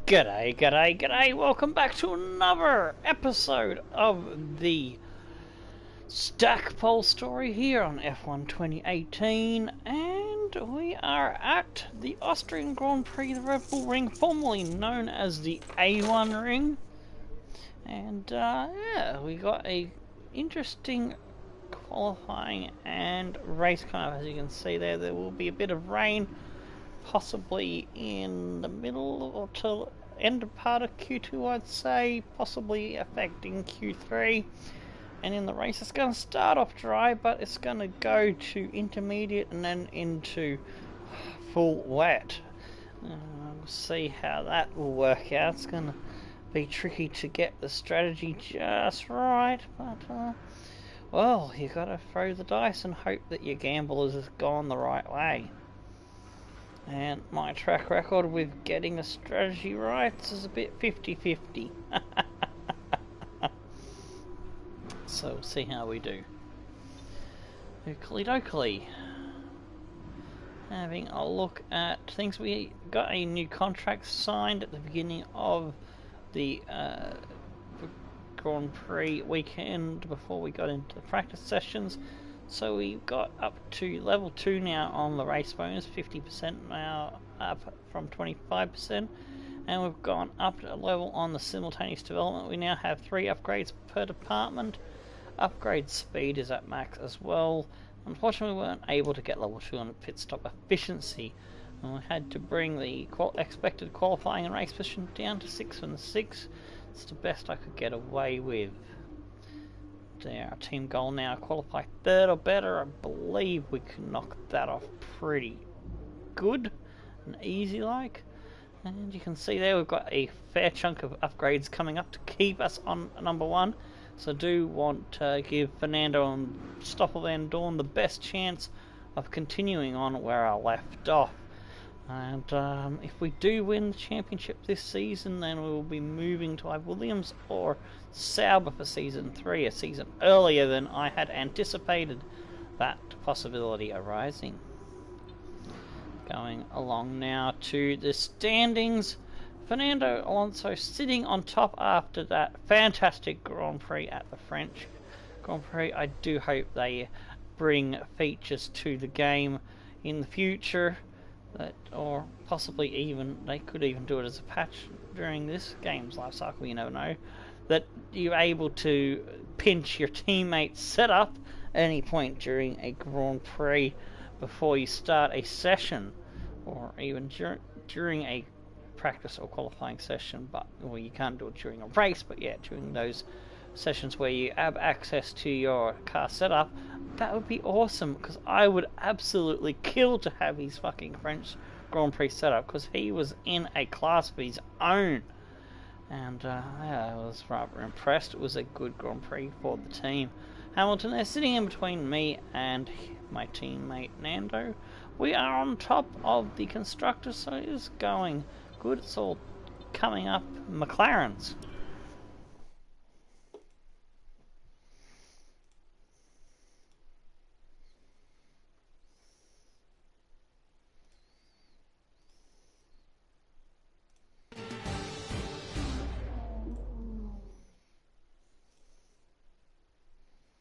G'day, g'day, g'day, welcome back to another episode of the Stackpole story here on F1 2018, and we are at the Austrian Grand Prix, the Red Bull Ring, formerly known as the A1 Ring, and yeah, we got a interesting qualifying and race car. As you can see there will be a bit of rain, possibly in the middle or till end part of Q2, I'd say, possibly affecting Q3. And in the race, it's going to start off dry, but it's going to go to intermediate and then into full wet. We'll see how that will work out. It's going to be tricky to get the strategy just right, but well, you got to throw the dice and hope that your gamble has gone the right way. And my track record with getting the strategy right is a bit 50-50. So we'll see how we do. Oakley dokley. Having a look at things, we got a new contract signed at the beginning of the Grand Prix weekend before we got into the practice sessions. So we got up to level 2 now on the race bonus, 50% now up from 25%, and we've gone up a level on the simultaneous development. We now have 3 upgrades per department. Upgrade speed is at max as well. Unfortunately, we weren't able to get level 2 on pit stop efficiency, and we had to bring the expected qualifying and race position down to 6 from the 6. It's the best I could get away with. Our team goal now, qualify 3rd or better. I believe we can knock that off pretty good and easy like. And you can see there we've got a fair chunk of upgrades coming up to keep us on number 1. So I do want to give Fernando and Stoffel Van Dorn the best chance of continuing on where I left off. And if we do win the championship this season, then we will be moving to either Williams or Sauber for season 3, a season earlier than I had anticipated that possibility arising. Going along now to the standings. Fernando Alonso sitting on top after that fantastic Grand Prix at the French Grand Prix. I do hope they bring features to the game in the future. Or possibly even they could even do it as a patch during this game's life cycle, you never know, that you're able to pinch your teammates setup at any point during a Grand Prix before you start a session, or even during a practice or qualifying session. But well, you can't do it during a race, but yeah, during those sessions where you have access to your car setup, that would be awesome, because I would absolutely kill to have his fucking French Grand Prix setup, because he was in a class of his own, and yeah, I was rather impressed. It was a good Grand Prix for the team. Hamilton there sitting in between me and my teammate Nando. We are on top of the constructors, so it is going good. It's all coming up McLarens.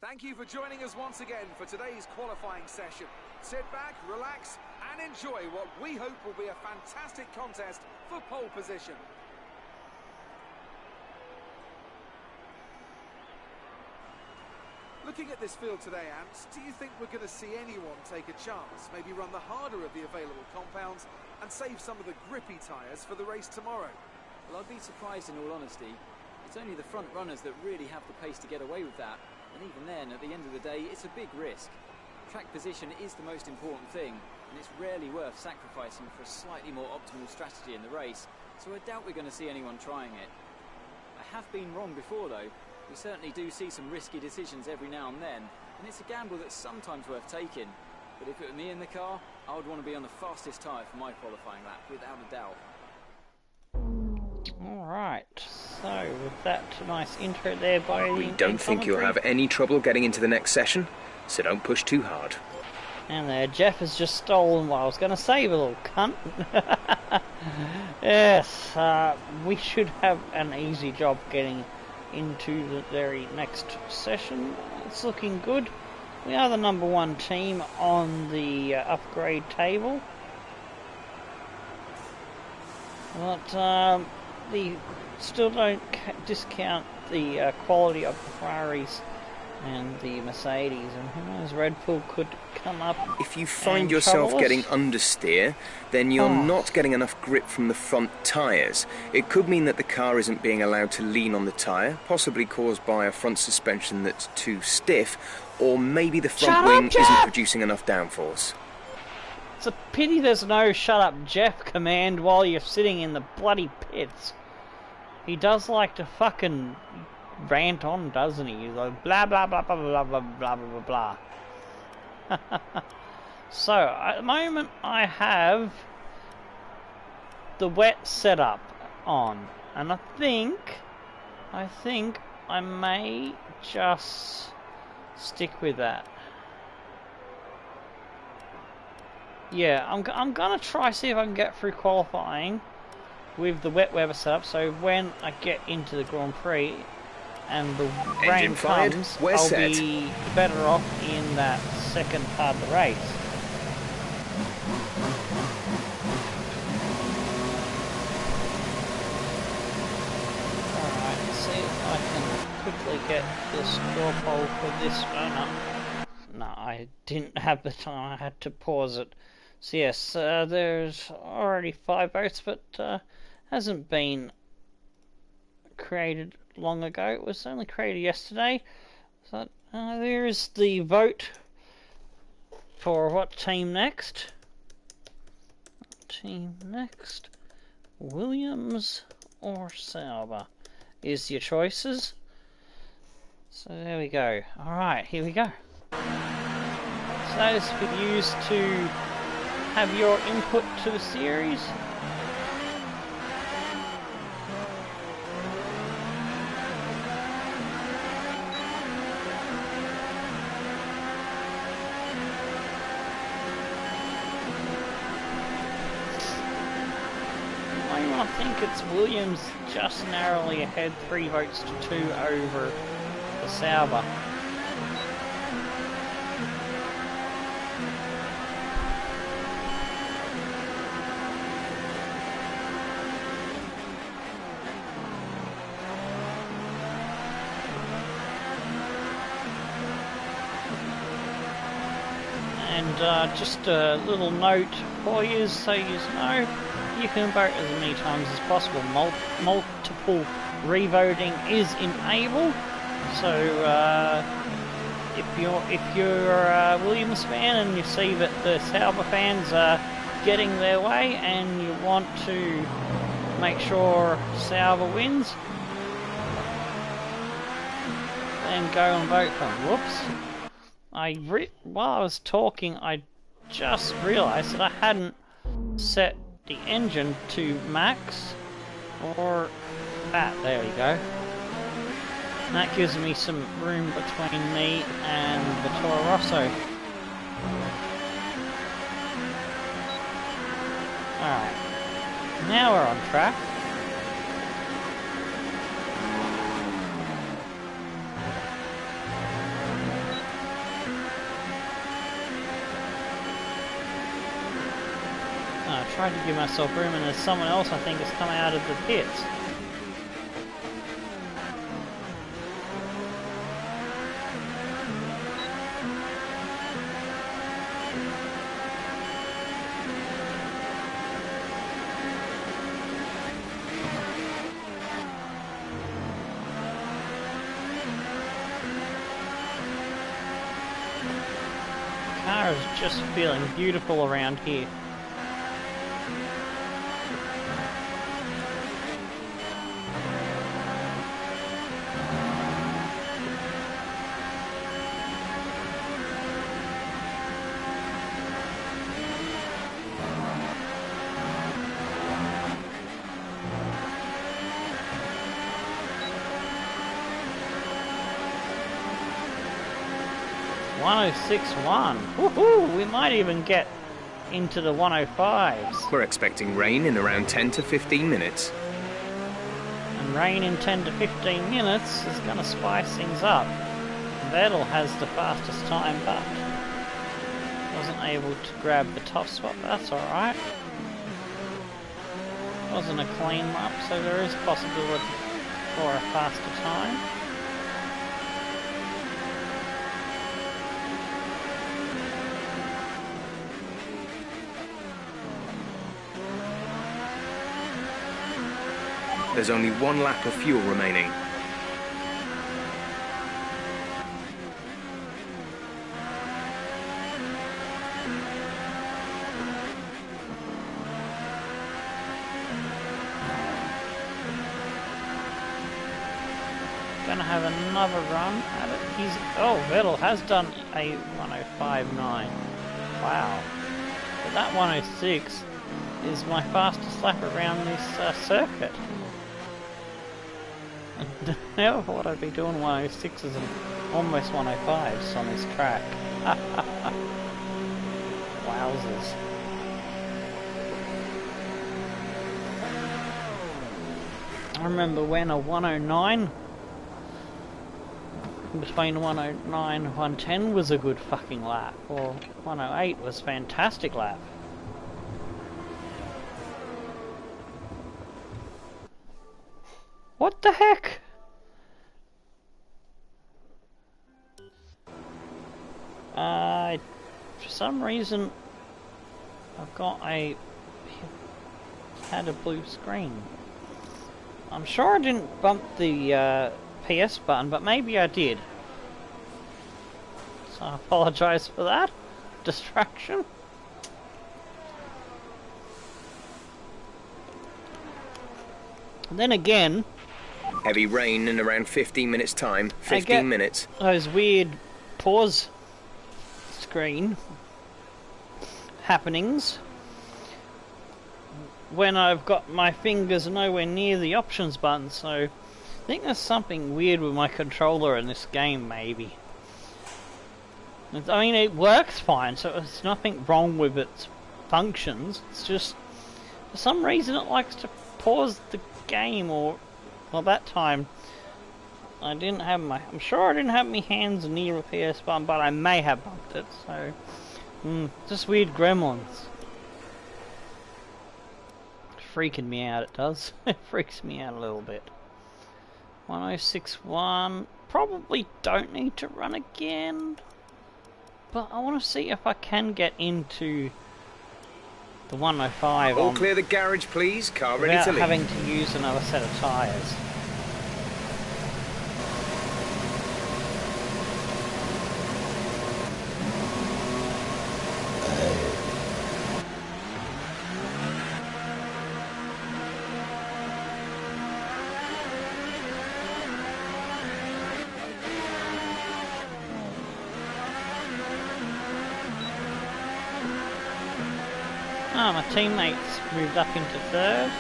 Thank you for joining us once again for today's qualifying session. Sit back, relax, and enjoy what we hope will be a fantastic contest for pole position. Looking at this field today, Ants, do you think we're going to see anyone take a chance, maybe run the harder of the available compounds and save some of the grippy tyres for the race tomorrow? Well, I'd be surprised in all honesty. It's only the front runners that really have the pace to get away with that. And even then, at the end of the day, it's a big risk. Track position is the most important thing, and it's rarely worth sacrificing for a slightly more optimal strategy in the race, so I doubt we're going to see anyone trying it. I have been wrong before though. We certainly do see some risky decisions every now and then, and it's a gamble that's sometimes worth taking. But if it were me in the car, I would want to be on the fastest tyre for my qualifying lap, without a doubt. Alright, so with that nice intro there by We don't think you'll have any trouble getting into the next session, so don't push too hard. And there, Jeff has just stolen what I was going to say, the little cunt. Yes, we should have an easy job getting into the very next session. It's looking good. We are the #1 team on the upgrade table. But still don't discount the quality of the Ferraris and the Mercedes, and who knows, Red Bull could come up. If you find yourself getting understeer, then you're not getting enough grip from the front tyres. It could mean that the car isn't being allowed to lean on the tyre, possibly caused by a front suspension that's too stiff, or maybe the front wing isn't producing enough downforce. It's a pity there's no "shut up Jeff" command while you're sitting in the bloody pits. He does like to fucking rant on, doesn't he? He's like blah blah blah blah blah blah blah blah blah. So at the moment I have the wet setup on, and I think I may just stick with that. Yeah, I'm gonna try see if I can get through qualifying with the wet weather setup, so when I get into the Grand Prix and the rain comes, I'll be better off in that second part of the race. Alright, let's see if I can quickly get this draw pole for this. No, I didn't have the time, I had to pause it. So yes, there's already 5 votes, but hasn't been created long ago. It was only created yesterday. So there is the vote for what team next. Team next, Williams or Sauber is your choices. So there we go. Alright, here we go. So this could be used to have your input to the series. I think it's Williams just narrowly ahead, 3 votes to 2 over the Sauber. And just a little note for you, so you know, you can vote as many times as possible. Multiple revoting is enabled. So if you're a Williams fan and you see that the Sauber fans are getting their way and you want to make sure Sauber wins, then go and vote for them. Whoops. While I was talking, I just realised that I hadn't set the engine to max, or that. There we go. And that gives me some room between me and the Toro Rosso. Alright, now we're on track. I tried to give myself room, and there's someone else I think has come out of the pits. The car is just feeling beautiful around here. .106.1. Woohoo! We might even get into the 105s. We're expecting rain in around 10 to 15 minutes. rain in 10 to 15 minutes is going to spice things up. Vettel has the fastest time, but wasn't able to grab the top spot. That's alright. Wasn't a clean lap, so there is a possibility for a faster time. There's only 1 lap of fuel remaining. Gonna have another run at it. Vettel has done a 105.9. Wow. But that 106 is my fastest lap around this circuit. I never thought I'd be doing 106s and almost 105s on this track. Wowzers. I remember when a 109, between 109 and 110 was a good fucking lap, or 108 was a fantastic lap. What the heck? For some reason I've got had a blue screen. I'm sure I didn't bump the PS button, but maybe I did. So I apologise for that distraction. And then again, Heavy rain in around 15 minutes time. 15 minutes. Those weird pause screen happenings when I've got my fingers nowhere near the options button, so I think there's something weird with my controller in this game, maybe. I mean, it works fine, so there's nothing wrong with its functions. It's just, for some reason it likes to pause the game, or, well, that time I didn't have I'm sure I didn't have my hands near a PS button, but I may have bumped it, so, just weird gremlins. Freaking me out, it does. It freaks me out a little bit. 1061, probably don't need to run again, but I want to see if I can get into the 105 All clear the garage, please. Car ready to leave. without having to use another set of tyres. My teammates moved up into third,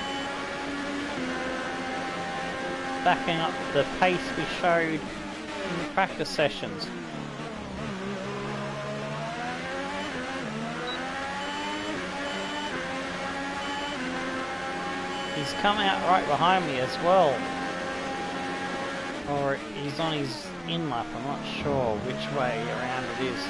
backing up the pace we showed in the practice sessions. He's come out right behind me as well, or he's on his in lap, I'm not sure which way around it is.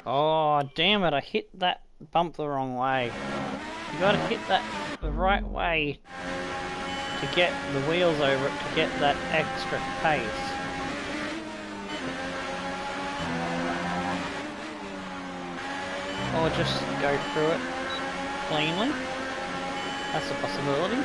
Oh, damn it, I hit that bump the wrong way. You gotta hit that the right way to get the wheels over it, to get that extra pace. Or just go through it cleanly. That's a possibility.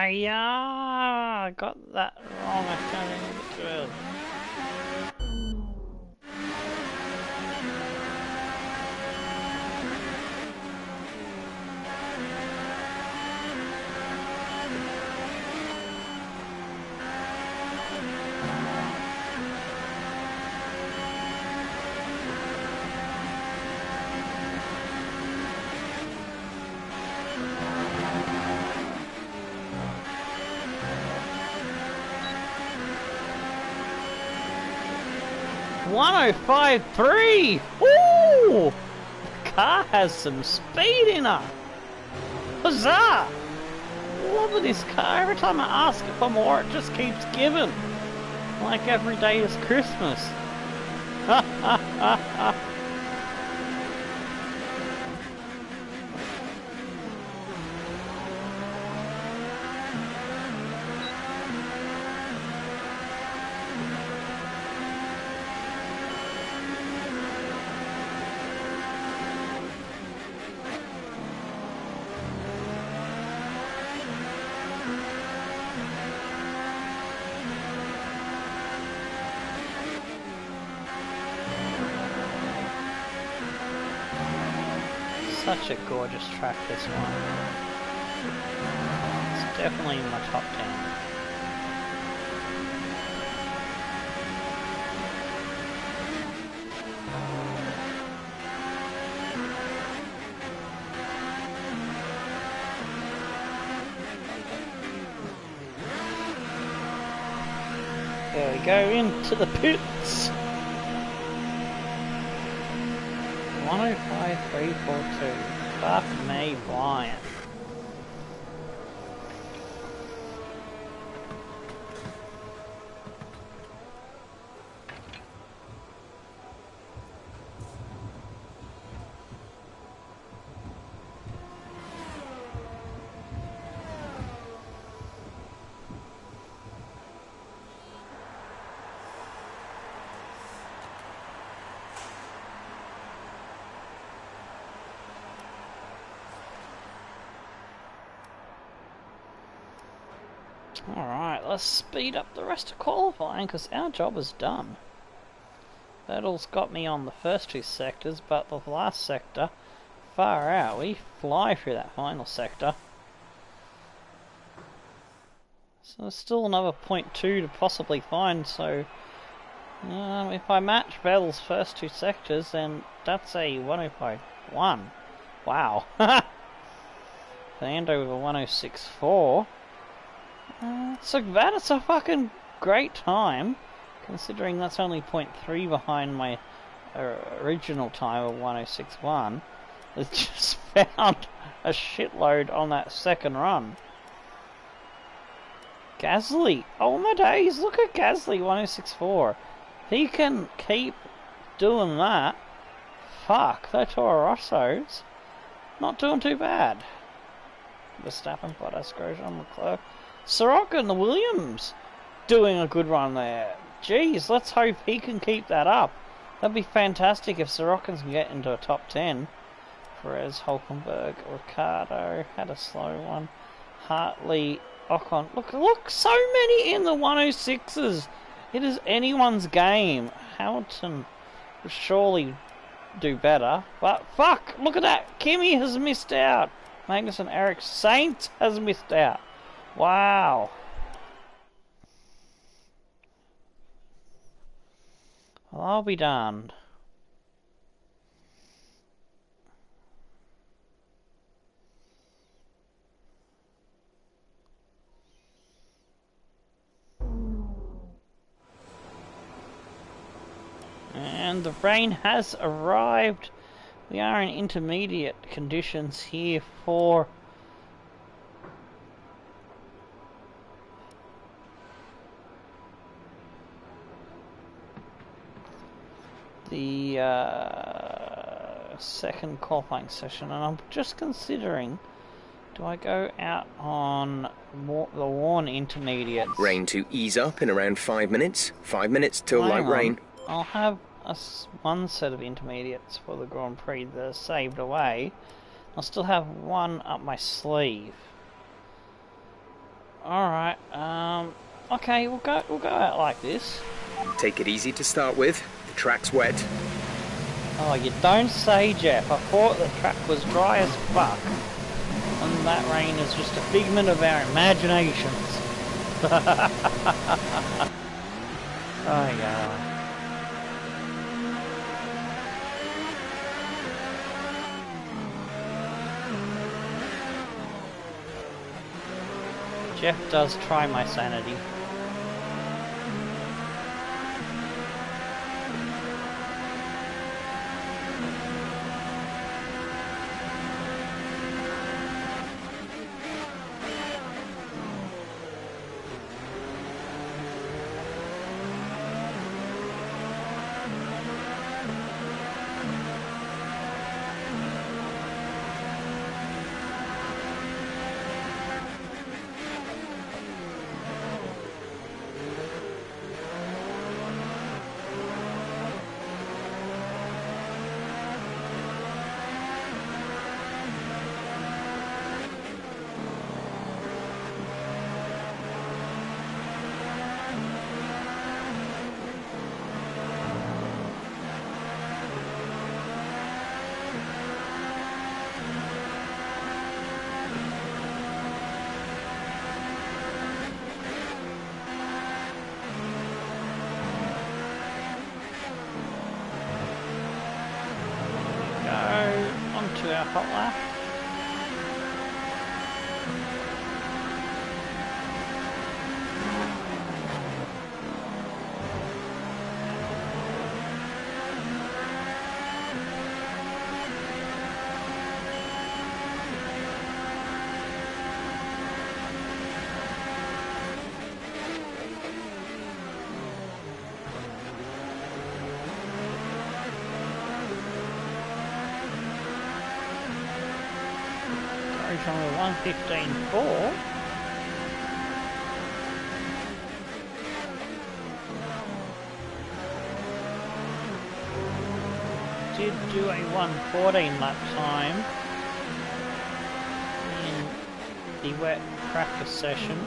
I got that wrong. I turned it a bit too early. .105.3! Ooh! The car has some speed in her! Huzzah! Love this car. Every time I ask it for more, it just keeps giving. Like every day is Christmas. Ha ha ha ha! Such a gorgeous track, this one. It's definitely in my top 10. There we go, into the pits. 105.342. Fuck me, Brian. Alright, let's speed up the rest of qualifying because our job is done. Vettel's got me on the first two sectors, but the last sector, far out, we fly through that final sector. So there's still another 0.2 to possibly find, so if I match Vettel's first two sectors, then that's a 105.1. Wow. Fernando with a 106.4. So that's a fucking great time, considering that's only 0.3 behind my original time of 106.1. It's just found a shitload on that second run. Gasly, oh my days, look at Gasly, 106.4. He can keep doing that. Fuck, those Toro Rossos not doing too bad. Verstappen, Bottas, Grosjean, Leclerc. Sirocco and the Williams doing a good run there. Jeez, let's hope he can keep that up. That'd be fantastic if Sirocco can get into a top 10. Perez, Hulkenberg, Ricciardo had a slow one. Hartley, Ocon. Look, so many in the 106s. It is anyone's game. Hamilton will surely do better. But fuck, look at that. Kimi has missed out. Magnussen, Eric Sainz has missed out. Wow. Well, I'll be darned. And the rain has arrived. We are in intermediate conditions here for the second qualifying session, and I'm just considering, do I go out on the Warn Intermediates? Rain to ease up in around 5 minutes. 5 minutes till light rain. I'll have one set of intermediates for the Grand Prix that are saved away. I'll still have one up my sleeve. Alright, okay, we'll go out like this. Take it easy to start with. The track's wet. Oh, you don't say, Jeff. I thought the track was dry as fuck. And that rain is just a figment of our imaginations. Oh, yeah. Jeff does try my sanity. To our hot lap. Only 1:15.4. Did do a 1:14 lap time in the wet practice session.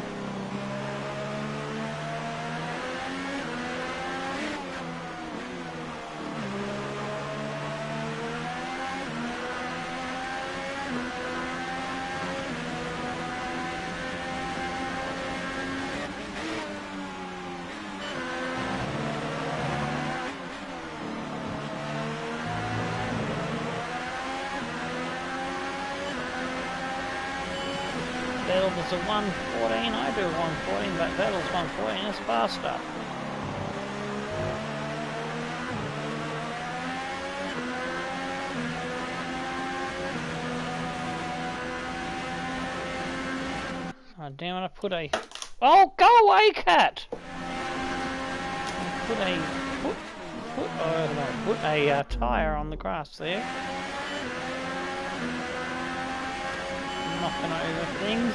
Vettel does a 1:14, I do a 1:14, but Vettel's 1:14 is faster. Oh damn it, I put a... Oh, go away, cat! I put a tyre on the grass there. Knocking over things.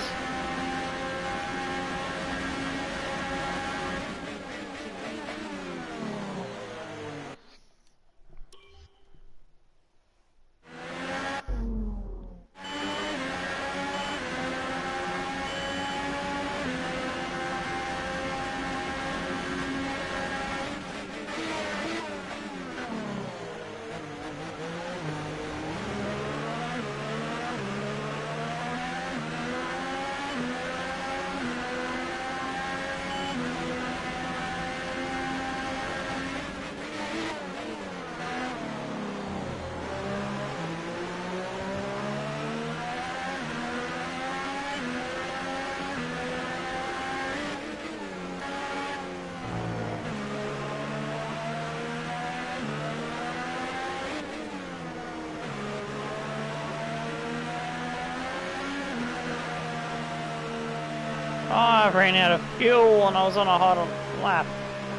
Oh, I ran out of fuel and I was on a hot lap.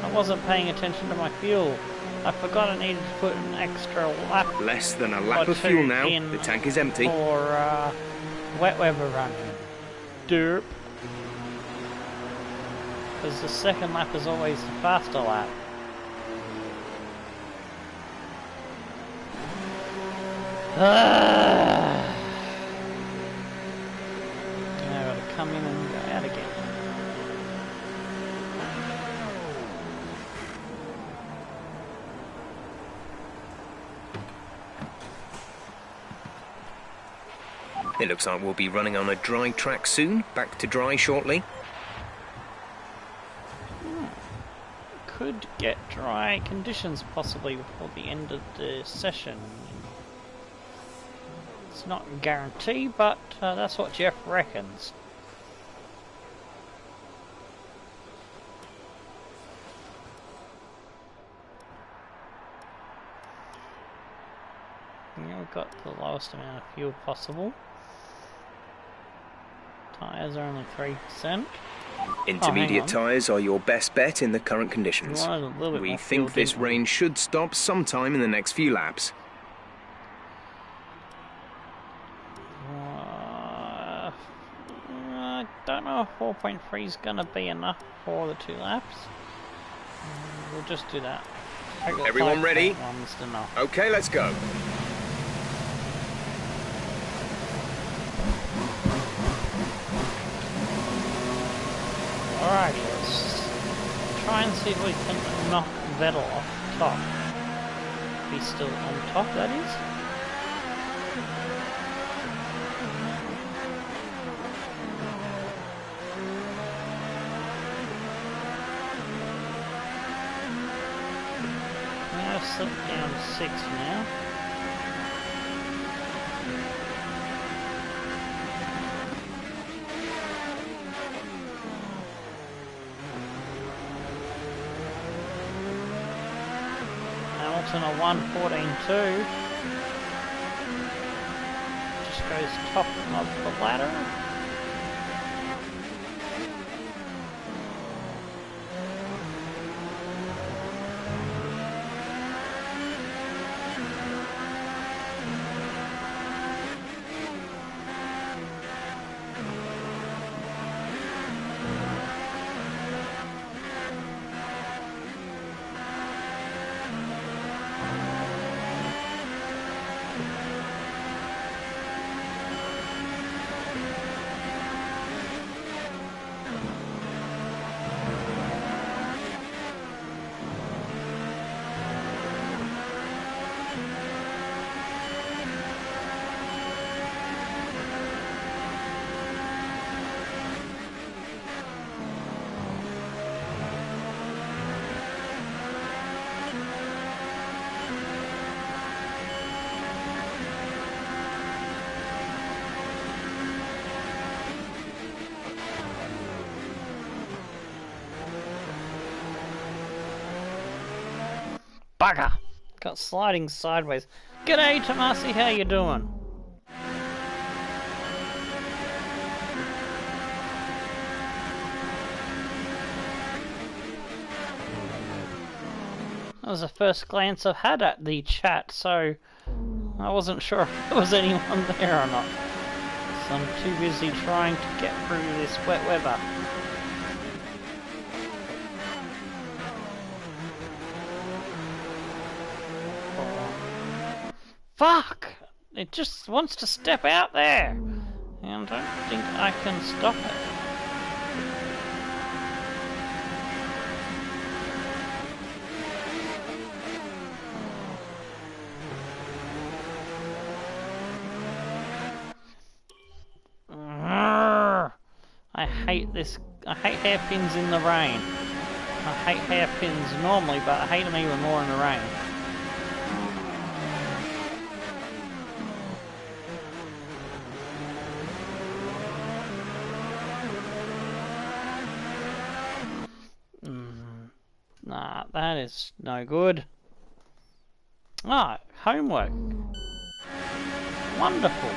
I wasn't paying attention to my fuel. I forgot I needed to put an extra lap. Less than a lap of fuel now. The tank is empty. For wet weather run. Derp. Because the second lap is always the faster lap. Now I've got to come in and go out again. It looks like we'll be running on a dry track soon. Back to dry shortly. Could get dry conditions possibly before the end of the session. It's not a guarantee, but that's what Jeff reckons. Yeah, we've got the lowest amount of fuel possible. Tyres are only 3%. Intermediate tyres are your best bet in the current conditions. We think this rain should stop sometime in the next few laps. I don't know if 4.3 is going to be enough for the 2 laps. We'll just do that. Everyone ready? Enough. Okay, let's go. Alrighty, let's try and see if we can knock Vettel off top. If he's still on top, that is. Now slipped down to 6 now. Hamilton a 1:14.2. Just goes top of the ladder. Bugger! Got sliding sideways. G'day, Tomasi, how you doing? That was the first glance I've had at the chat, so I wasn't sure if there was anyone there or not. So I'm too busy trying to get through this wet weather. Fuck! It just wants to step out there! And I don't think I can stop it. I hate this. I hate hairpins in the rain. I hate hairpins normally, but I hate them even more in the rain. Nah, that is no good. Ah, homework. Wonderful.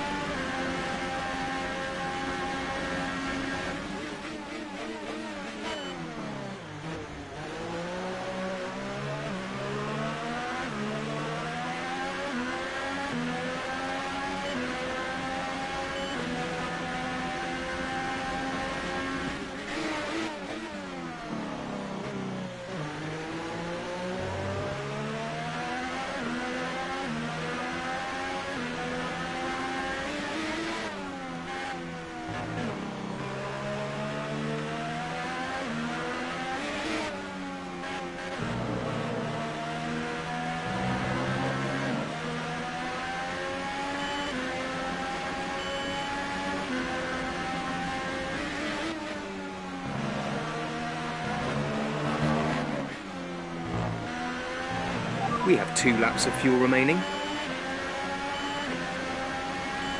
We have 2 laps of fuel remaining.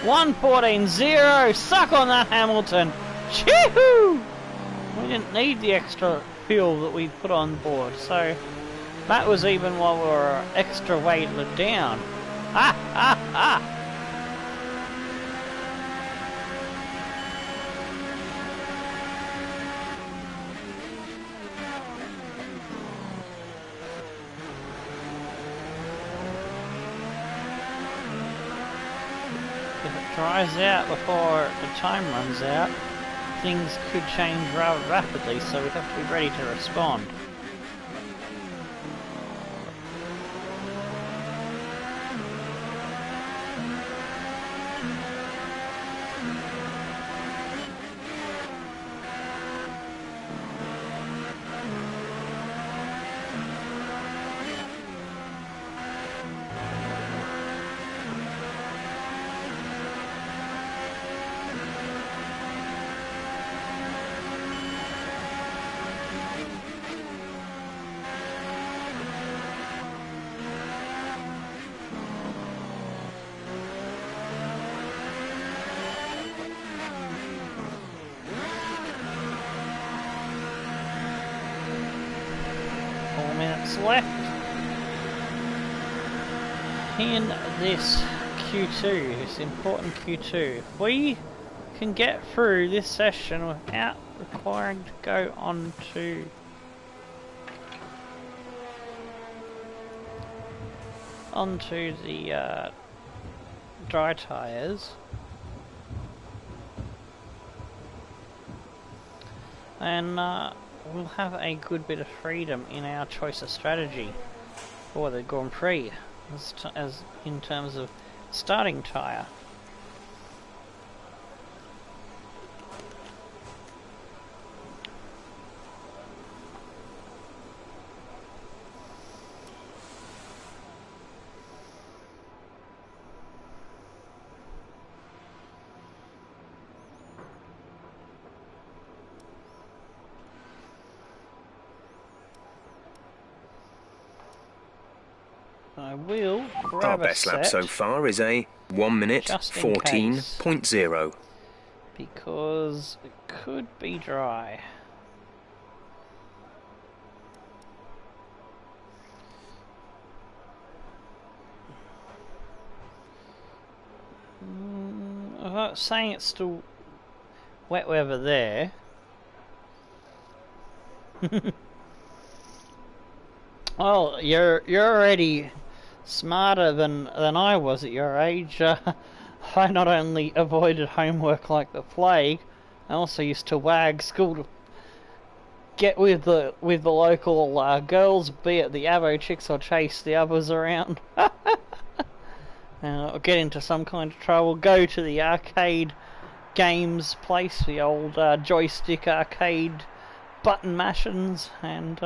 1:14.0. Suck on that, Hamilton. Chee-hoo! We didn't need the extra fuel that we put on board, so that was even while we were extra weighted down. Ha ha ha! If it dries out before the time runs out, things could change rather rapidly, so we have to be ready to respond. Left in this Q2, this important Q2. If we can get through this session without requiring to go on to the dry tyres, and we'll have a good bit of freedom in our choice of strategy for the Grand Prix, as in terms of starting tyre. I will grab our best lap so far is a 1 minute 14.0. Because it could be dry. I'm not saying it's still wet weather there. Well, you're already smarter than I was at your age. I not only avoided homework like the plague, I also used to wag school to get with the local girls, be it the Avo chicks, or chase the others around. Or get into some kind of trouble. Go to the arcade games place, the old joystick arcade button mashings, and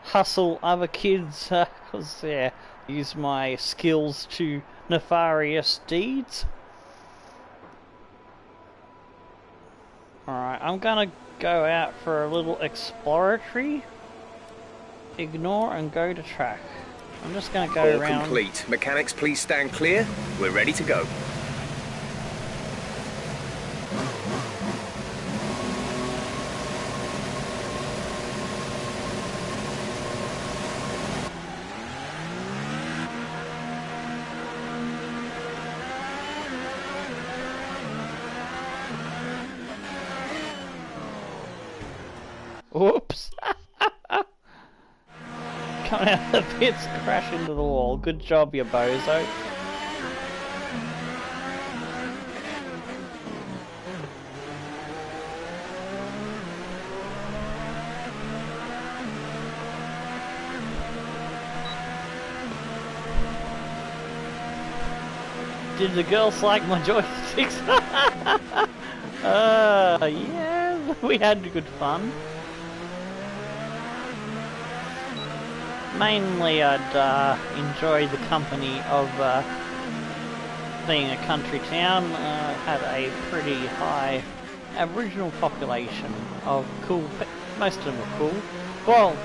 hustle other kids, because use my skills to nefarious deeds. Alright, I'm gonna go out for a little exploratory. Ignore and go to track. I'm just gonna go All around. Complete. Mechanics, please stand clear. We're ready to go. Whoops! Coming out of the pits, crash into the wall. Good job, you bozo. Did the girls like my joysticks? Yeah, we had good fun. Mainly I'd enjoy the company of being a country town. Had a pretty high Aboriginal population of cool, most of them were cool. Well,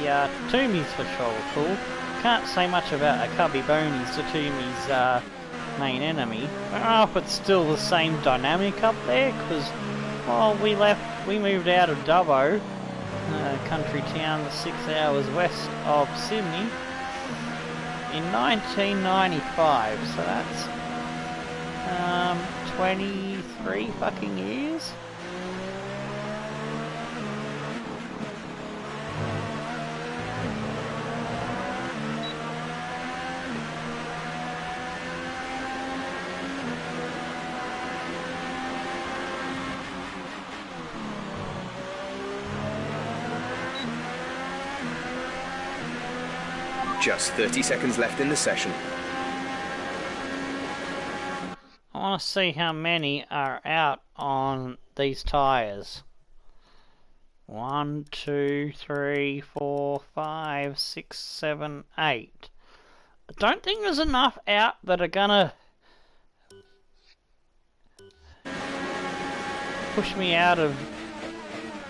the Toomies for sure were cool. can't say much about a Cubby Boney, Tsutomu's main enemy. I don't know if it's still the same dynamic up there, because while we moved out of Dubbo, a country town 6 hours west of Sydney, in 1995, so that's 23 fucking years. Just 30 seconds left in the session. I want to see how many are out on these tyres. 1, 2, 3, 4, 5, 6, 7, 8. I don't think there's enough out that are gonna push me out of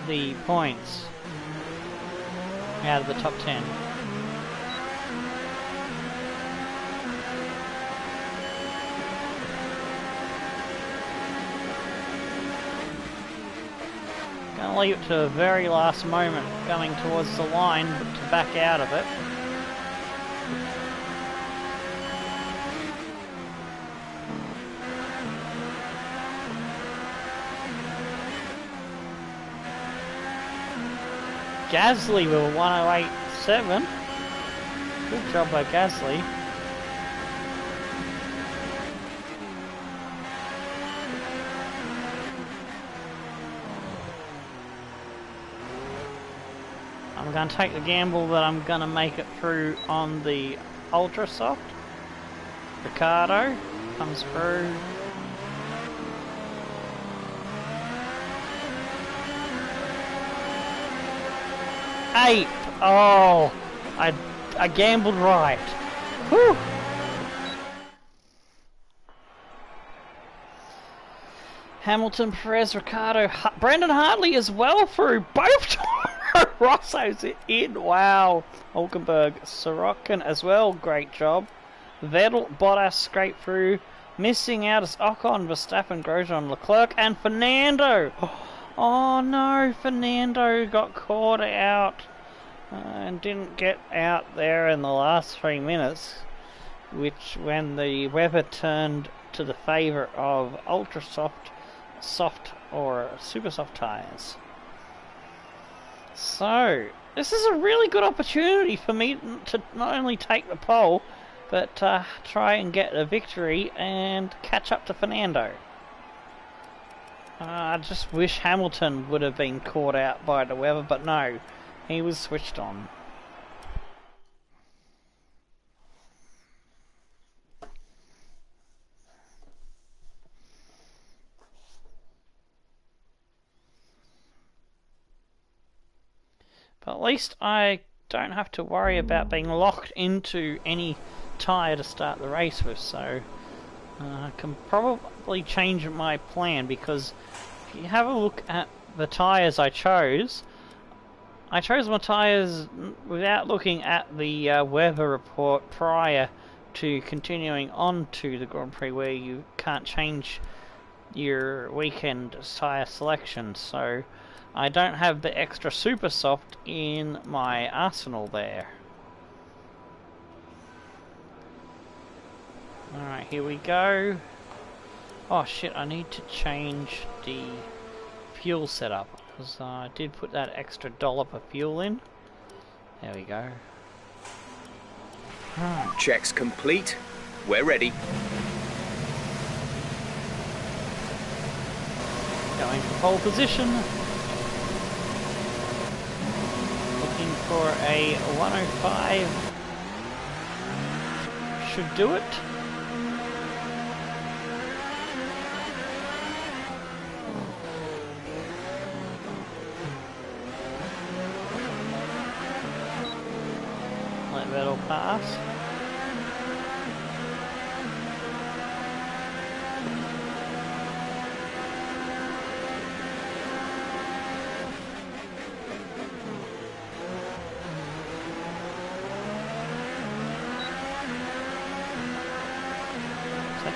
the points, out of the top 10. Gonna leave it to the very last moment, coming towards the line, but to back out of it. Gasly with a 108.7. Good job by Gasly. I'm going to take the gamble that I'm going to make it through on the Ultra Soft. Ricardo comes through. Eighth. Oh, I gambled right. Whew. Hamilton, Perez, Ricardo, Brendan Hartley as well through both. Rosso's in. Wow. Hulkenberg, Sorokin as well. Great job. Vettel, Bottas scrape through. Missing out is Ocon, Verstappen, Grosjean, Leclerc, and Fernando. Oh no, Fernando got caught out and didn't get out there in the last 3 minutes, which when the weather turned to the favour of ultra soft or super soft tyres. So this is a really good opportunity for me to not only take the pole, but try and get a victory and catch up to Fernando. I just wish Hamilton would have been caught out by the weather, but no, he was switched on. But at least I don't have to worry about being locked into any tyre to start the race with, so I can probably change my plan, because if you have a look at the tyres I chose my tyres without looking at the weather report prior to continuing on to the Grand Prix, where you can't change your weekend tyre selection, so I don't have the extra super soft in my arsenal there. Alright, here we go. Oh shit, I need to change the fuel setup, because I did put that extra $1 per fuel in. There we go. Checks complete. We're ready. Going for pole position. Looking for a 105. Should do it. Let Vettel pass.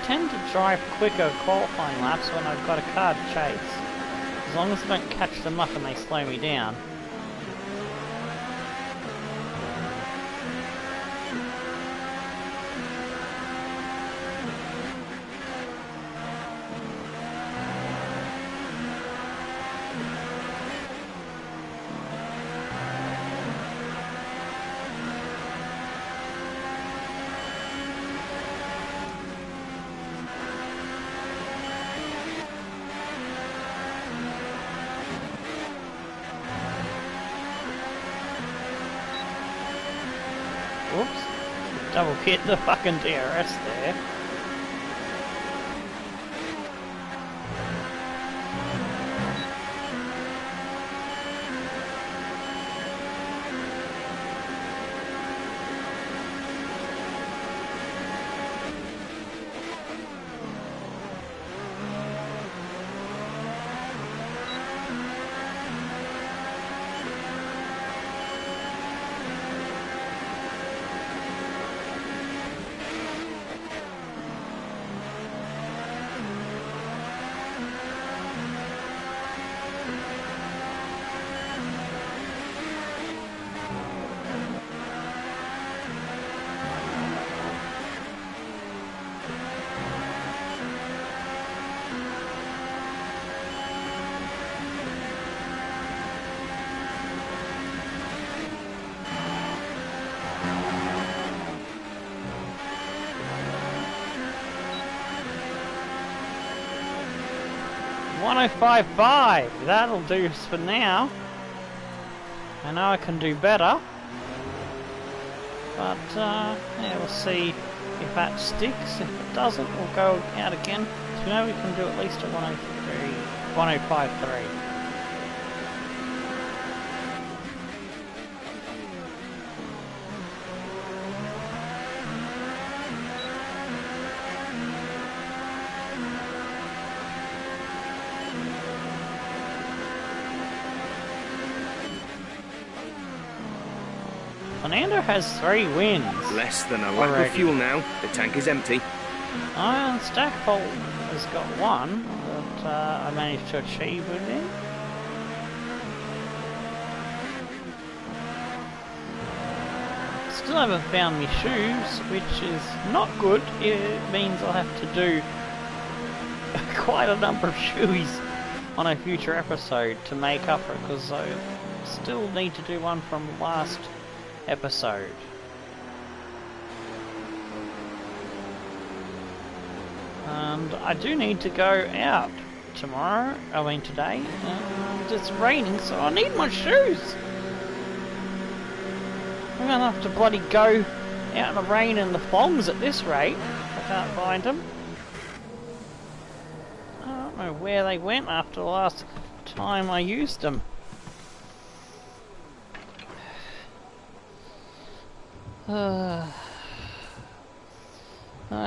tend to drive quicker qualifying laps when I've got a car to chase. As long as I don't catch them up and they slow me down. Whoops. Double hit the fucking DRS there. .1055, that'll do us for now. I know I can do better, but yeah, we'll see if that sticks. If it doesn't, we'll go out again. So we know we can do at least a 1053. Fernando has 3 wins. Less than a lap of fuel now. The tank is empty. Stackpole has got 1 that I managed to achieve with him. Still haven't found my shoes, which is not good. It means I'll have to do quite a number of shoes on a future episode to make up for it, because I still need to do one from last episode. And I do need to go out tomorrow, today, and it's raining, so I need my shoes. I'm gonna have to bloody go out in the rain and the fogs at this rate. I can't find them. I don't know where they went after the last time I used them. I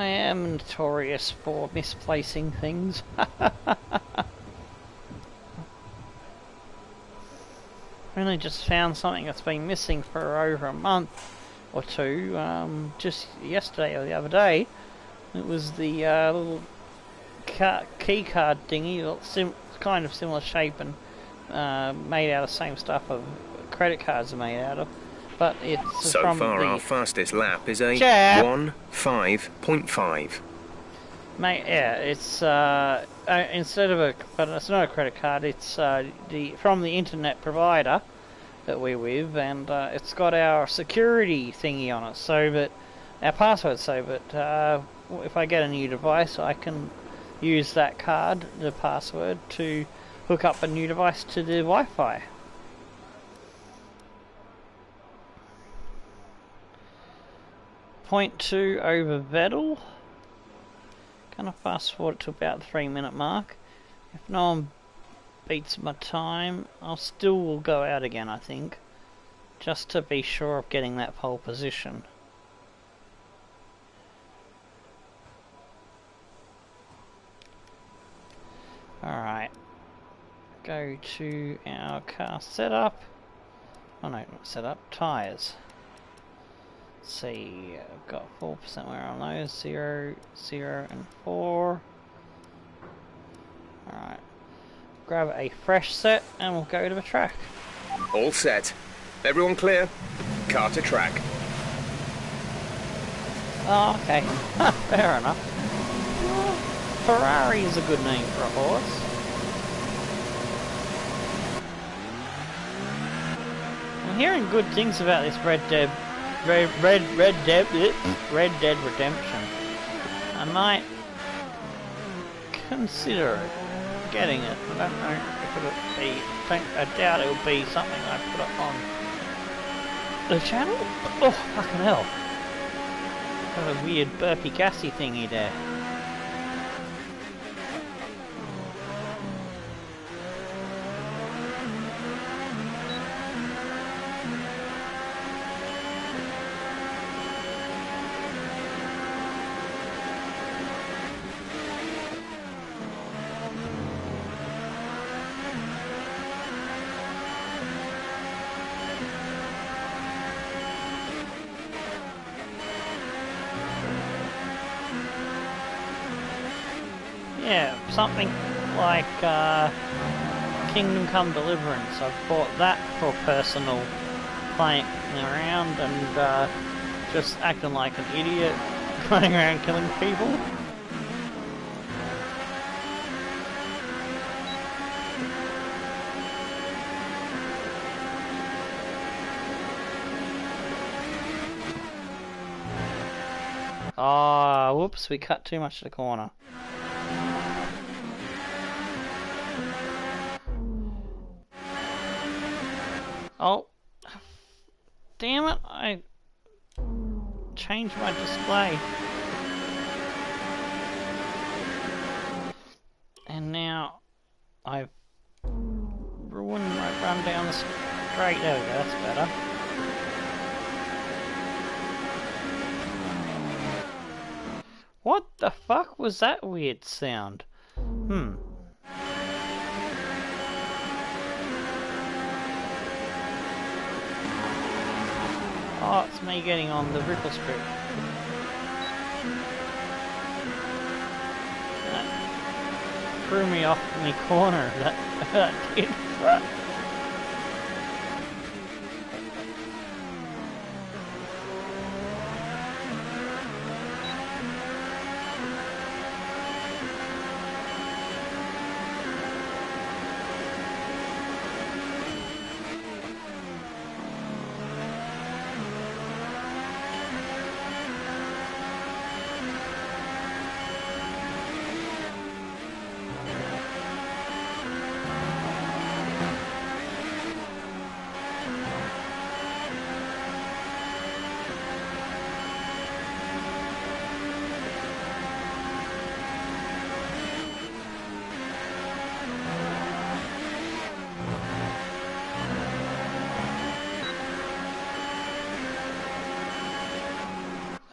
am notorious for misplacing things. Really just found something that's been missing for over a month or two, just yesterday or the other day. It was the little key card thingy, kind of similar shape and made out of the same stuff of credit cards are made out of. But it's so from far, the our fastest lap is a 1:05.5. Mate, yeah, it's instead of but it's not a credit card. It's from the internet provider that we're with, and it's got our security thingy on it, so that our password, so that if I get a new device, I can use that card, the password, to hook up a new device to the Wi-Fi. .2 over Vettel. Gonna fast forward to about the 3-minute mark. If no one beats my time, I'll still go out again, I think, just to be sure of getting that pole position. Alright, go to our car setup. Oh no, not setup, tyres. Let's see, I've got 4% wear on those, 0, 0 and 4. Alright, grab a fresh set and we'll go to the track. All set. Everyone clear? Car to track. Oh, okay. Fair enough. Ferrari is a good name for a horse. I'm hearing good things about this Red Dead Redemption. I might consider it, getting it. I don't know if it'll be. I doubt it'll be something I put up on the channel. Oh, fucking hell! Got a weird burpy gassy thingy there. Yeah, something like Kingdom Come Deliverance. I've bought that for personal playing around and just acting like an idiot, running around killing people. Ah, whoops, we cut too much to the corner. Oh, damn it, I changed my display. And now I've ruined my run down the straight. There we go, that's better. What the fuck was that weird sound? Oh, it's me getting on the Ripple Strip. That threw me off my corner. That did.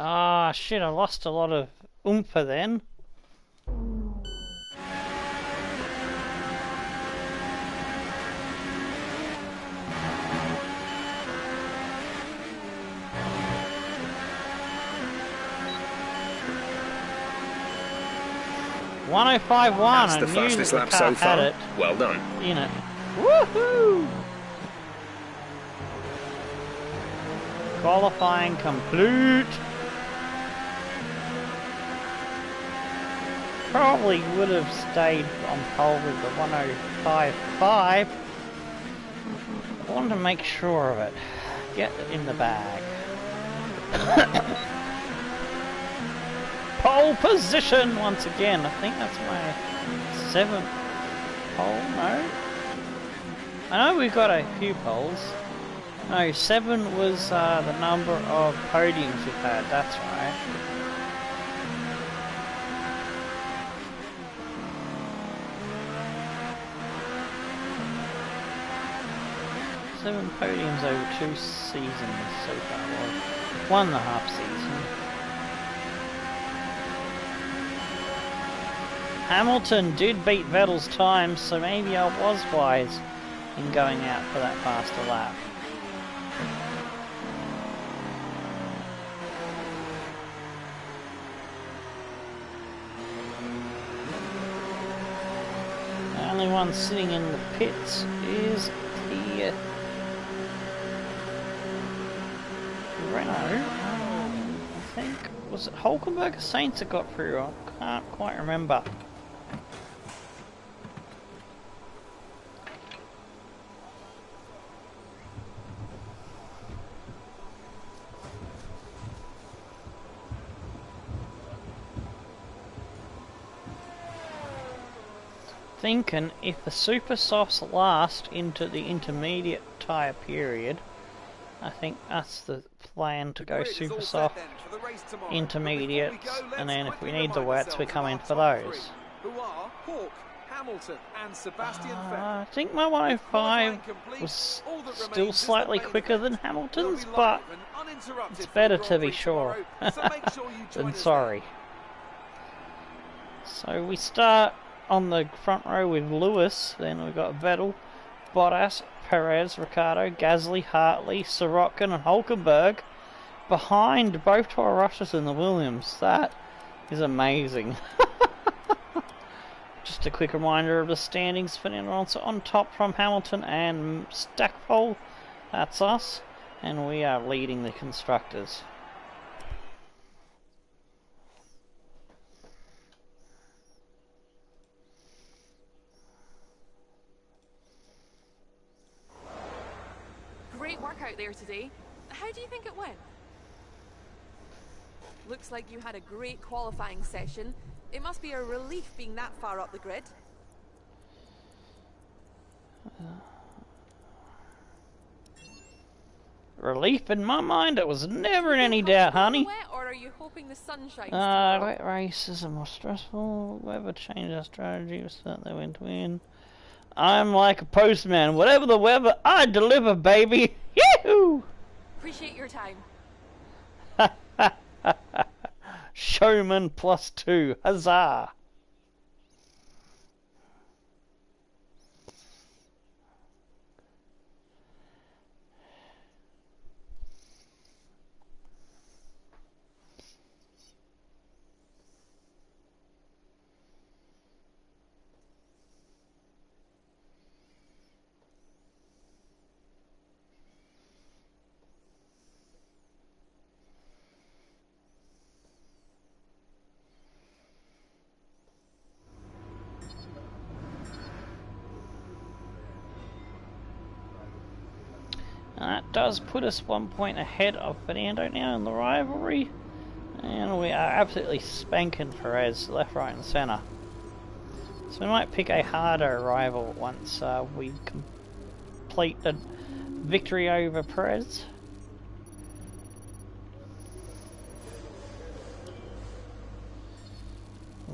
Ah, shit, I lost a lot of oomph then. That's the fastest lap so far. Well done. In it. Woohoo! Qualifying complete. Probably would have stayed on pole with the 105.5. I wanted to make sure of it. Get it in the bag. Pole position once again. I think that's my 7th pole. No, I know we've got a few poles. No, 7 was the number of podiums we've had. That's right. Seven podiums over 2 seasons so far. Well, 1.5 season. Hamilton did beat Vettel's time, so maybe I was wise in going out for that faster lap. one sitting in the pits is the Renault. I think, was it Hulkenberg or Sainz that got through? I can't quite remember. Thinking if the super softs last into the intermediate tyre period, I think that's the plan, to go super soft, intermediates, and then if we need the wets we come in for those. I think my 105 was still slightly quicker than Hamilton's, but it's better to be sure than sorry. So we start on the front row with Lewis, then we've got Vettel, Bottas, Perez, Ricciardo, Gasly, Hartley, Sorokin and Hulkenberg behind both Toro Rosses and the Williams. That is amazing. Just a quick reminder of the standings. Fernando Alonso on top from Hamilton and Stackpole. That's us, and we are leading the constructors. Great work out there today. How do you think it went? Looks like you had a great qualifying session. It must be a relief being that far up the grid. Relief in my mind, it was never in any doubt, honey. Wet, or are you hoping the sun shines? Wet races are more stressful. Weather changed our strategy. We certainly went to win. I'm like a postman. Whatever the weather, I deliver, baby. Yahoo! Appreciate your time. Showman +2. Huzzah! That does put us 1 point ahead of Fernando now in the rivalry, and we are absolutely spanking Perez left, right and centre. So we might pick a harder rival once we complete the victory over Perez.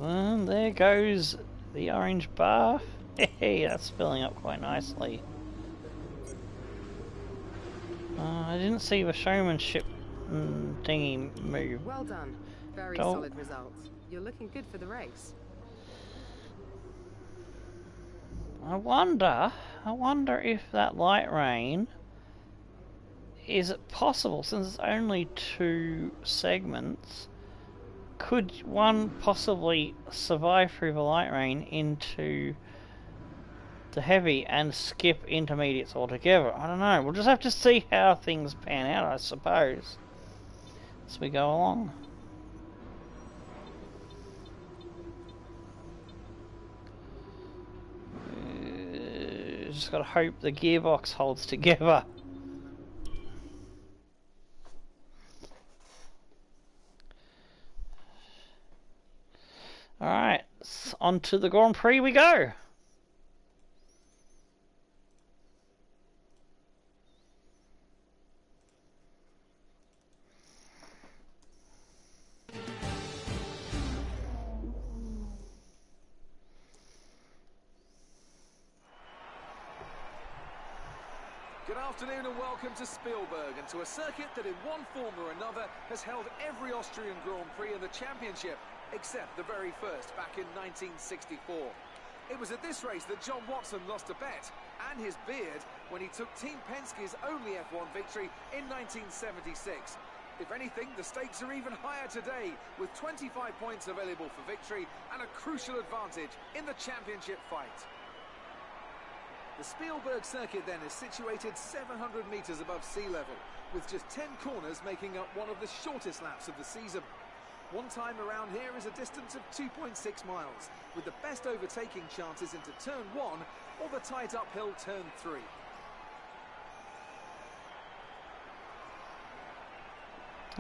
And there goes the orange bar. Hey, that's filling up quite nicely. I didn't see the showmanship thingy move. Well done. Very solid results. You're looking good for the race. I wonder if that light rain, is it possible, since it's only 2 segments, could one possibly survive through the light rain into the heavy and skip intermediates altogether? I don't know. We'll just have to see how things pan out, I suppose, as we go along. Just gotta hope the gearbox holds together. Alright, on to the Grand Prix we go. Good afternoon and welcome to Spielberg, and to a circuit that in one form or another has held every Austrian Grand Prix in the championship, except the very first back in 1964. It was at this race that John Watson lost a bet and his beard when he took Team Penske's only F1 victory in 1976. If anything, the stakes are even higher today, with 25 points available for victory and a crucial advantage in the championship fight. The Spielberg circuit then is situated 700 metres above sea level, with just 10 corners making up one of the shortest laps of the season. One time around here is a distance of 2.6 miles, with the best overtaking chances into turn 1 or the tight uphill turn 3.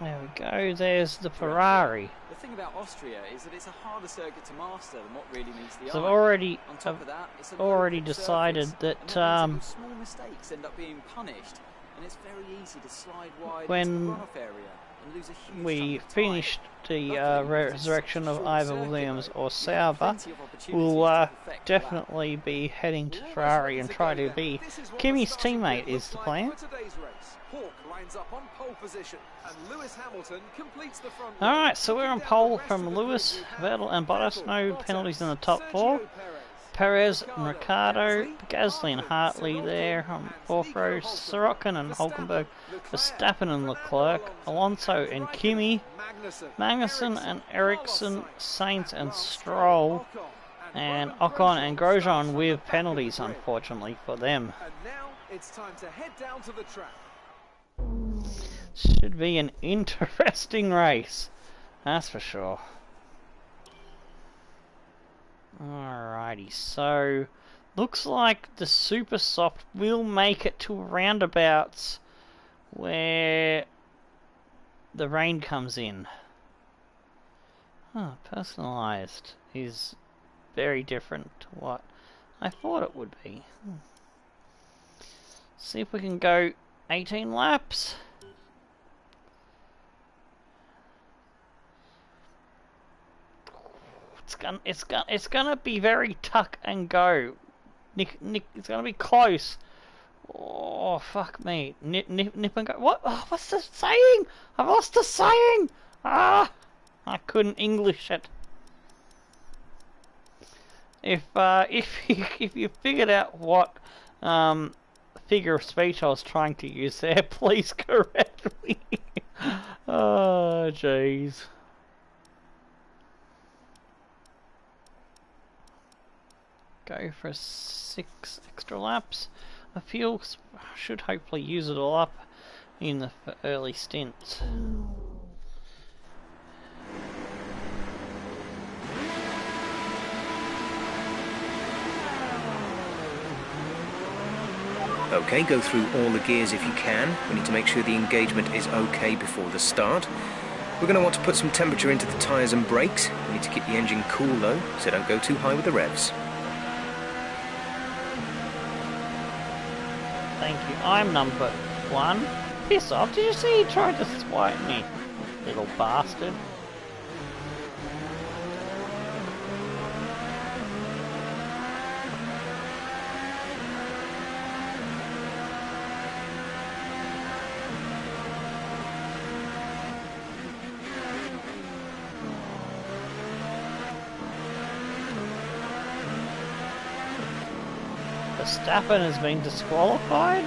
There we go, there's the Ferrari. The thing about Austria is that it's a harder circuit to master than what really meets the eye. So I've On top of that, it's a already low-grip decided surface, that and that means that small mistakes end up being punished, and it's very easy to slide wide when into the runoff area and lose a huge we chunk of time. finished the resurrection of either Williams or Sauber, plenty of opportunities we'll to perfect the lap. definitely be heading to Ferrari and try to be Kimi's teammate is the plan. For today's race, Hawke lines up on pole position, and Lewis Hamilton completes the front. Alright, so we're on pole from Lewis, Vettel and Bottas, no penalties in the top four. Perez and Ricciardo, Gasly and Hartley there on fourth row, Sorokin and Hulkenberg, Verstappen and Leclerc, Alonso and Kimi, Magnussen and Ericsson, Sainz and Stroll, and Ocon and Grosjean with penalties, unfortunately for them. And now it's time to head down to the track. Should be an interesting race, that's for sure. Alrighty, so looks like the Super Soft will make it to roundabouts where the rain comes in. Personalized is very different to what I thought it would be. See if we can go 18 laps. It's gonna be very tuck and go. Nick, it's gonna be close. Oh fuck me! Nip and go. What? Oh, what's the saying? I've lost the saying. Ah, I couldn't English it. If you figured out what figure of speech I was trying to use there, please correct me. Oh jeez. Go for 6 extra laps. The fuel should hopefully use it all up in the early stints. Okay, go through all the gears if you can. We need to make sure the engagement is okay before the start. We're going to want to put some temperature into the tyres and brakes. We need to keep the engine cool though, so don't go too high with the revs. Thank you. I'm number 1. Piss off. Did you see he tried to swipe me? Little bastard. Verstappen has been disqualified?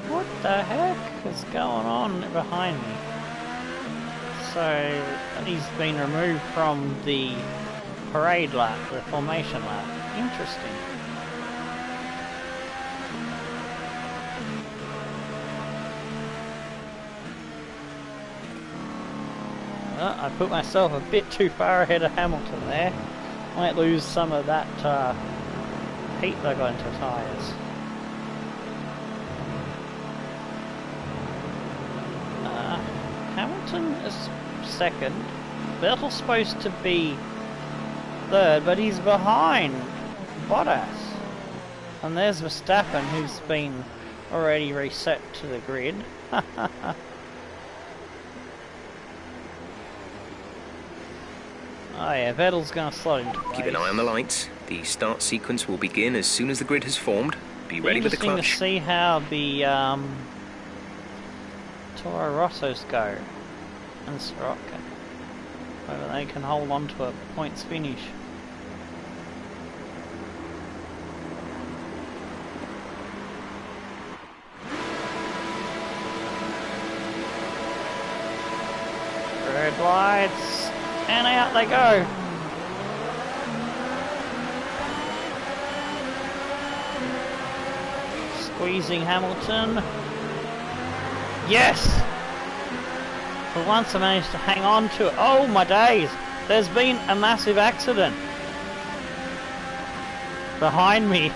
What the heck is going on behind me? So, he's been removed from the parade lap, the formation lap. Interesting. Well, I put myself a bit too far ahead of Hamilton there. Might lose some of that heat that I got into tyres. Hamilton is second. Vettel's supposed to be third, but he's behind Bottas. And there's Verstappen, who's been already reset to the grid. Oh yeah, Vettel's going to slot into place. Keep an eye on the lights. The start sequence will begin as soon as the grid has formed. Be ready with the clutch. Interesting to see how the Toro Rossos go and Sorokin. Whether they can hold on to a points finish. Red lights, and out they go. Squeezing Hamilton. Yes! For once I managed to hang on to it. Oh my days! There's been a massive accident. Behind me.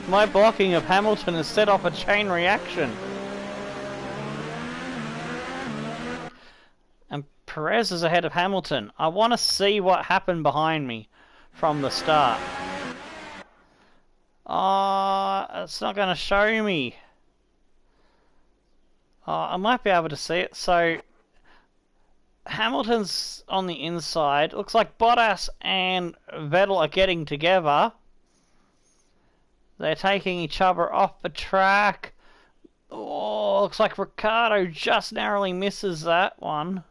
My blocking of Hamilton has set off a chain reaction. And Perez is ahead of Hamilton. I want to see what happened behind me from the start. It's not going to show me. I might be able to see it. So Hamilton's on the inside. Looks like Bottas and Vettel are getting together. They're taking each other off the track. Oh, looks like Ricciardo just narrowly misses that one.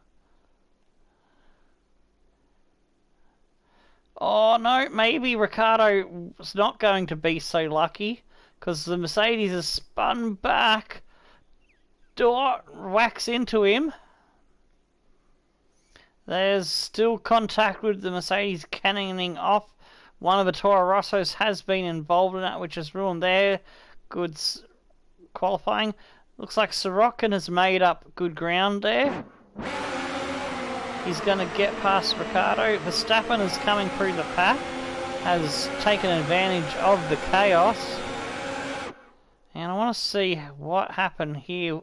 Oh no, maybe Ricciardo's not going to be so lucky because the Mercedes has spun back. Whacks into him. There's still contact with the Mercedes cannoning off. One of the Toro Rossos has been involved in that, which has ruined their good qualifying. Looks like Sorokin has made up good ground there. He's going to get past Ricciardo. Verstappen is coming through the pack. Has taken advantage of the chaos. And I want to see what happened here.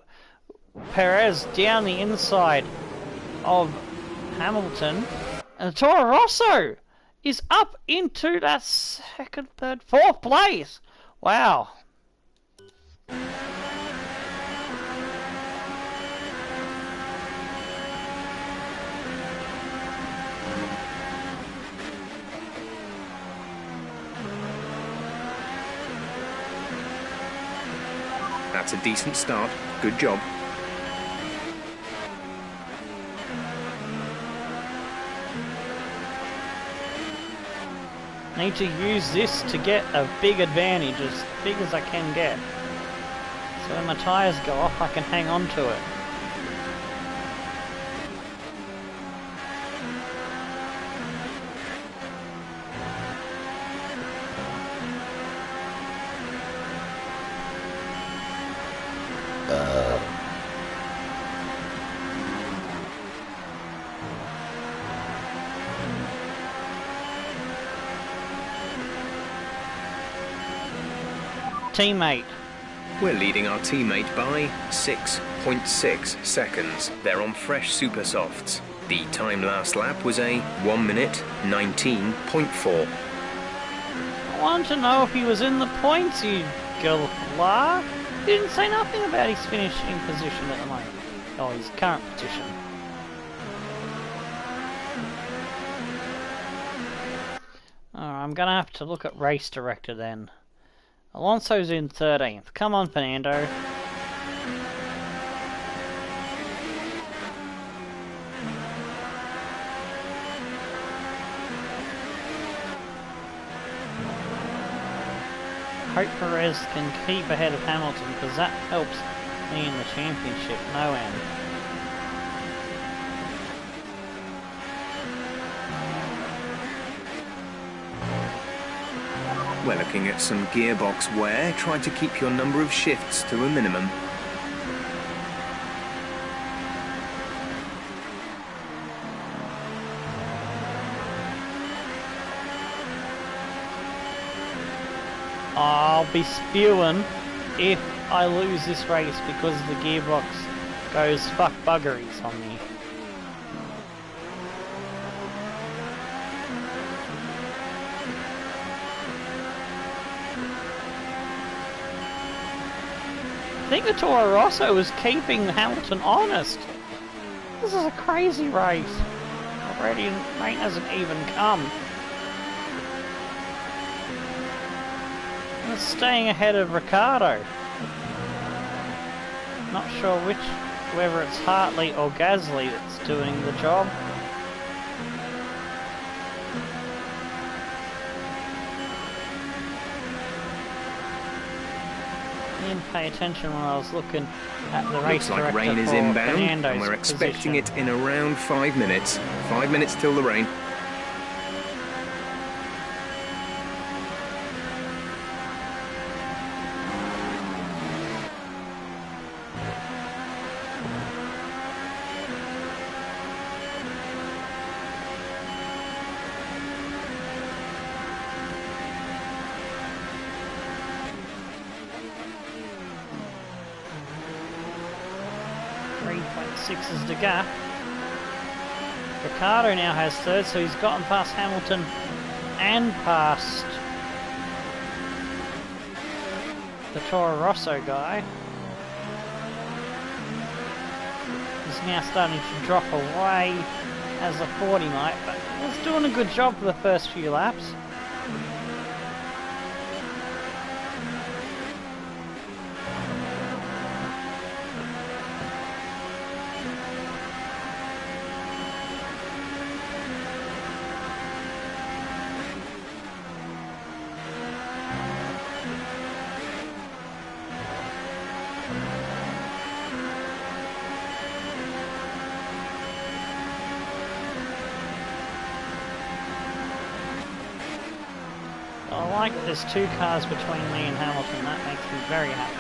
Perez down the inside of Hamilton. And the Toro Rosso is up into that second, third, fourth place. Wow. That's a decent start. Good job. Need to use this to get a big advantage, as big as I can get. So when my tyres go off, I can hang on to it. Teammate. We're leading our teammate by 6.6 seconds. They're on fresh super softs. The time last lap was a 1 minute 19.4. I wanted to know if he was in the points, you galah. He didn't say nothing about his finishing position at the moment. Oh, his current position. I'm gonna have to look at race director then. Alonso's in 13th. Come on, Fernando. Hope Perez can keep ahead of Hamilton because that helps me in the championship no end. We're looking at some gearbox wear. Try to keep your number of shifts to a minimum. I'll be spewing if I lose this race because the gearbox goes fuck buggeries on me. I think the Toro Rosso is keeping Hamilton honest. This is a crazy race. Already, rain hasn't even come. And it's staying ahead of Ricciardo. Not sure whether it's Hartley or Gasly that's doing the job. Didn't pay attention when I was looking at the race. Looks like rain is inbound, and we're expecting it in around 5 minutes. 5 minutes till the rain. sixes the gap. Ricciardo now has third, so he's gotten past Hamilton and past the Toro Rosso guy. He's now starting to drop away as a 40 might, but he's doing a good job for the first few laps. I like there's two cars between me and Hamilton. That makes me very happy.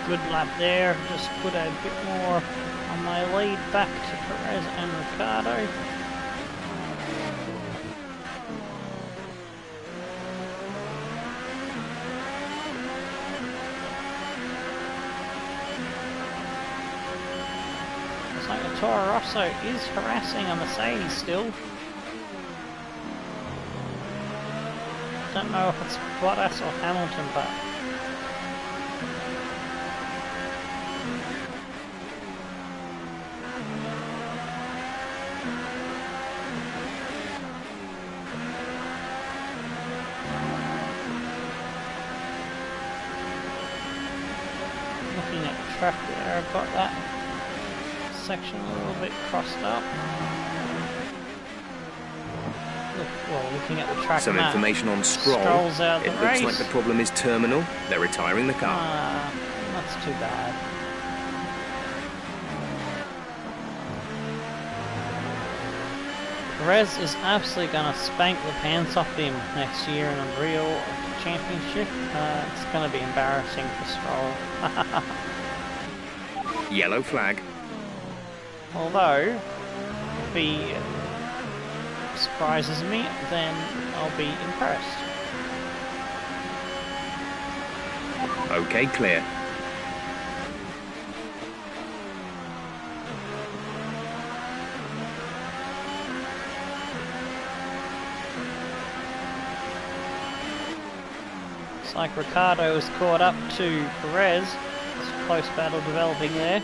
Good lap there, just put a bit more on my lead back to Perez and Ricciardo. Looks like the Toro Rosso is harassing a Mercedes still. Don't know if it's Bottas or Hamilton, but looking at the track there, I've got that section a little bit crossed up. Looking at the track Some map, information on Stroll. Stroll's out It the looks race. like the problem is terminal. They're retiring the car. That's too bad. Perez is absolutely going to spank the pants off him next year in a real championship. It's going to be embarrassing for Stroll. Yellow flag. Although, if he surprises me, then I'll be impressed. Okay, clear. Looks like Ricciardo is caught up to Perez. It's a close battle developing there.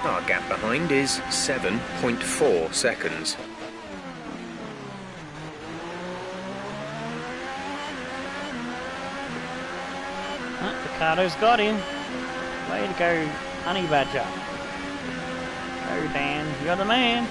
Our gap behind is 7.4 seconds. Ricardo's got him. Way to go, Honey Badger. Go, Dan. You're the man.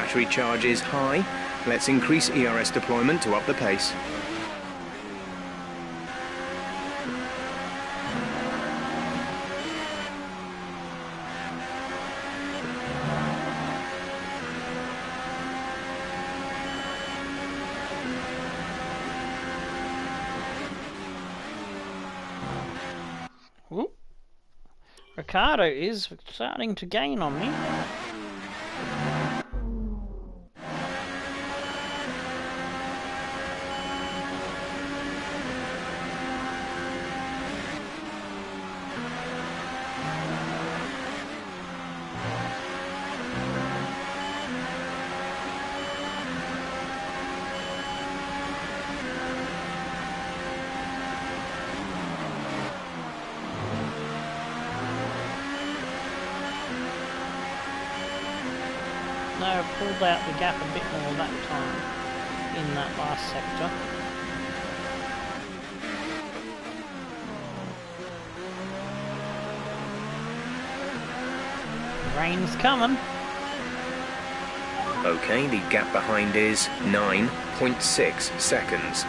battery charge is high. Let's increase ERS deployment to up the pace. Ooh. Ricardo is starting to gain on me. No, I pulled out the gap a bit more that time in that last sector. Rain's coming. Okay, the gap behind is 9.6 seconds.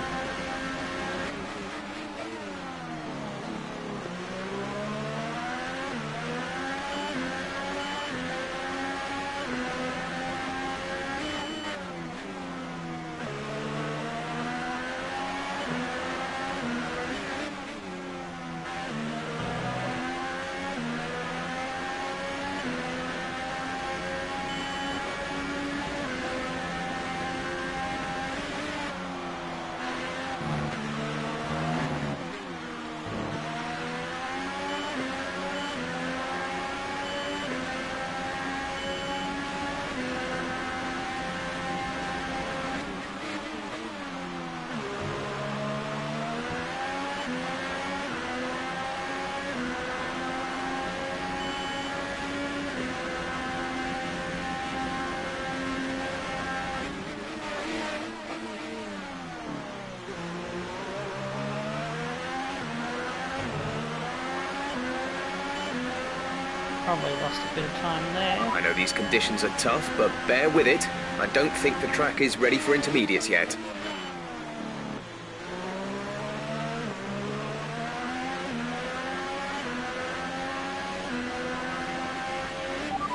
Probably lost a bit of time there. I know these conditions are tough, but bear with it. I don't think the track is ready for intermediates yet.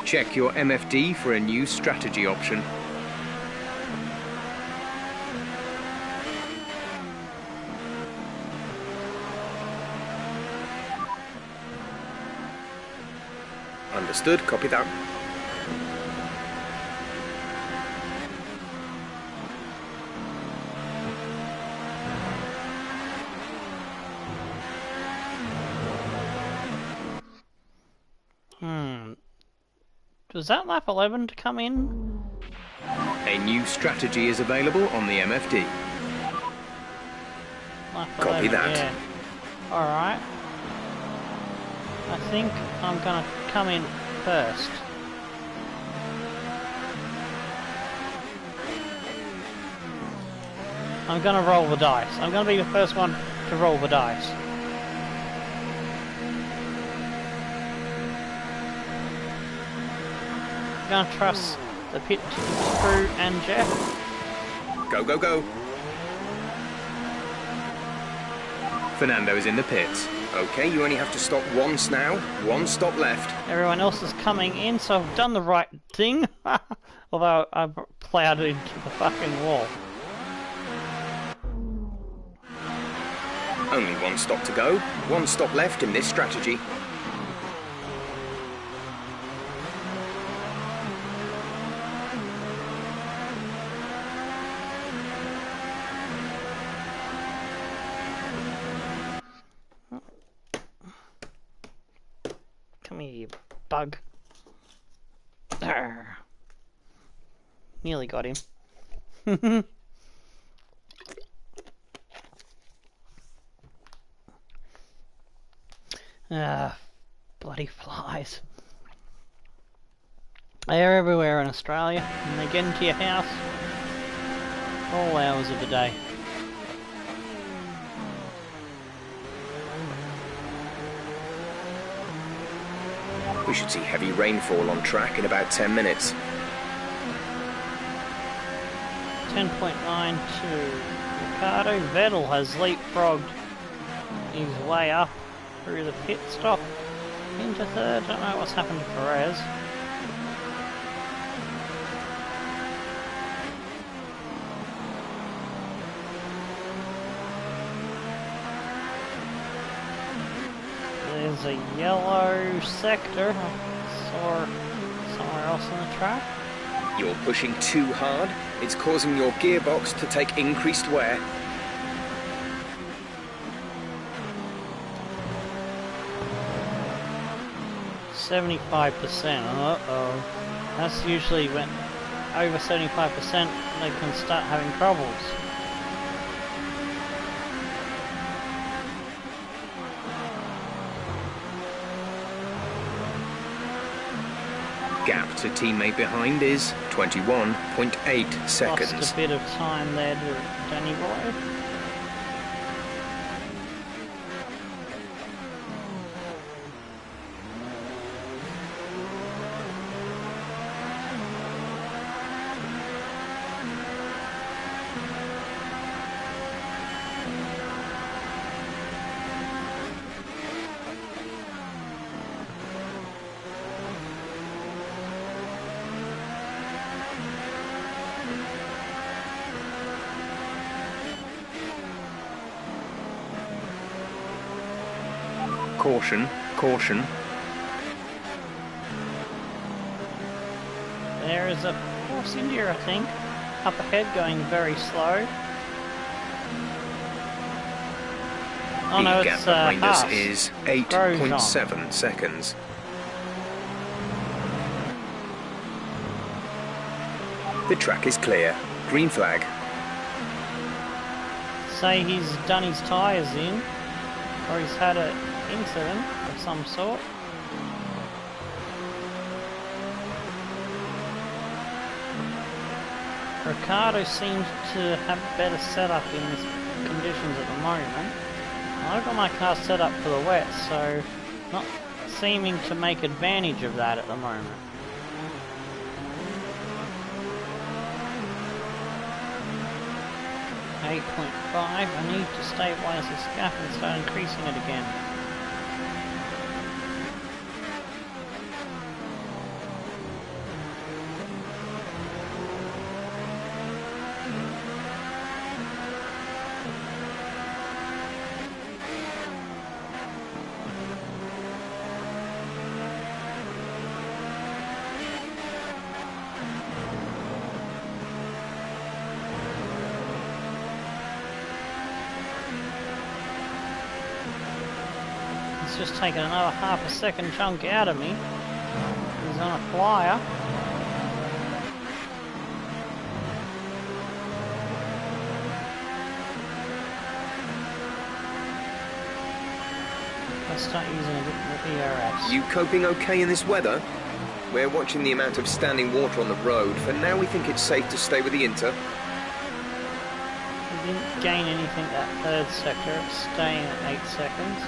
Check your MFD for a new strategy option. Understood, copy that. Was that lap 11 to come in? A new strategy is available on the MFD. Lap 11, Copy that. yeah. Alright. I think I'm gonna come in first. I'm gonna roll the dice. I'm gonna be the first one to roll the dice. I'm gonna trust the pit crew and Jeff. Go, go, go. Fernando is in the pits. Okay, you only have to stop once now. One stop left. Everyone else is coming in, so I've done the right thing. Although I've plowed into the fucking wall. Only one stop to go. One stop left in this strategy. Come here, you bug. Arr. Nearly got him. Bloody flies. They're everywhere in Australia, and they get into your house all hours of the day. We should see heavy rainfall on track in about 10 minutes. 10.92. Ricardo. Vettel has leapfrogged his way up through the pit stop into third. Don't know what's happened to Perez. There's a yellow sector. I saw somewhere else on the track. You're pushing too hard. It's causing your gearbox to take increased wear. $75%. Uh-oh. That's usually when over 75% they can start having troubles. Gap to teammate behind is 21.8 seconds. Lost a bit of time there to Danny Boy. Caution, caution. There is a Force India, I think, up ahead going very slow. Oh The no, gap it's behind us Haas. is 8.7 seconds. The track is clear. Green flag. Say he's done his tyres in, or he's had an incident of some sort. Ricardo seems to have a better setup in these conditions at the moment. I've got my car set up for the wet, so not seeming to make advantage of that at the moment. .5. I need to stabilise this gap and start increasing it again. Just taken another half a second chunk out of me. He's on a flyer. Let's start using a bit more ERS. You coping okay in this weather? We're watching the amount of standing water on the road. For now, we think it's safe to stay with the Inter. We didn't gain anything that third sector. It's staying at 8 seconds.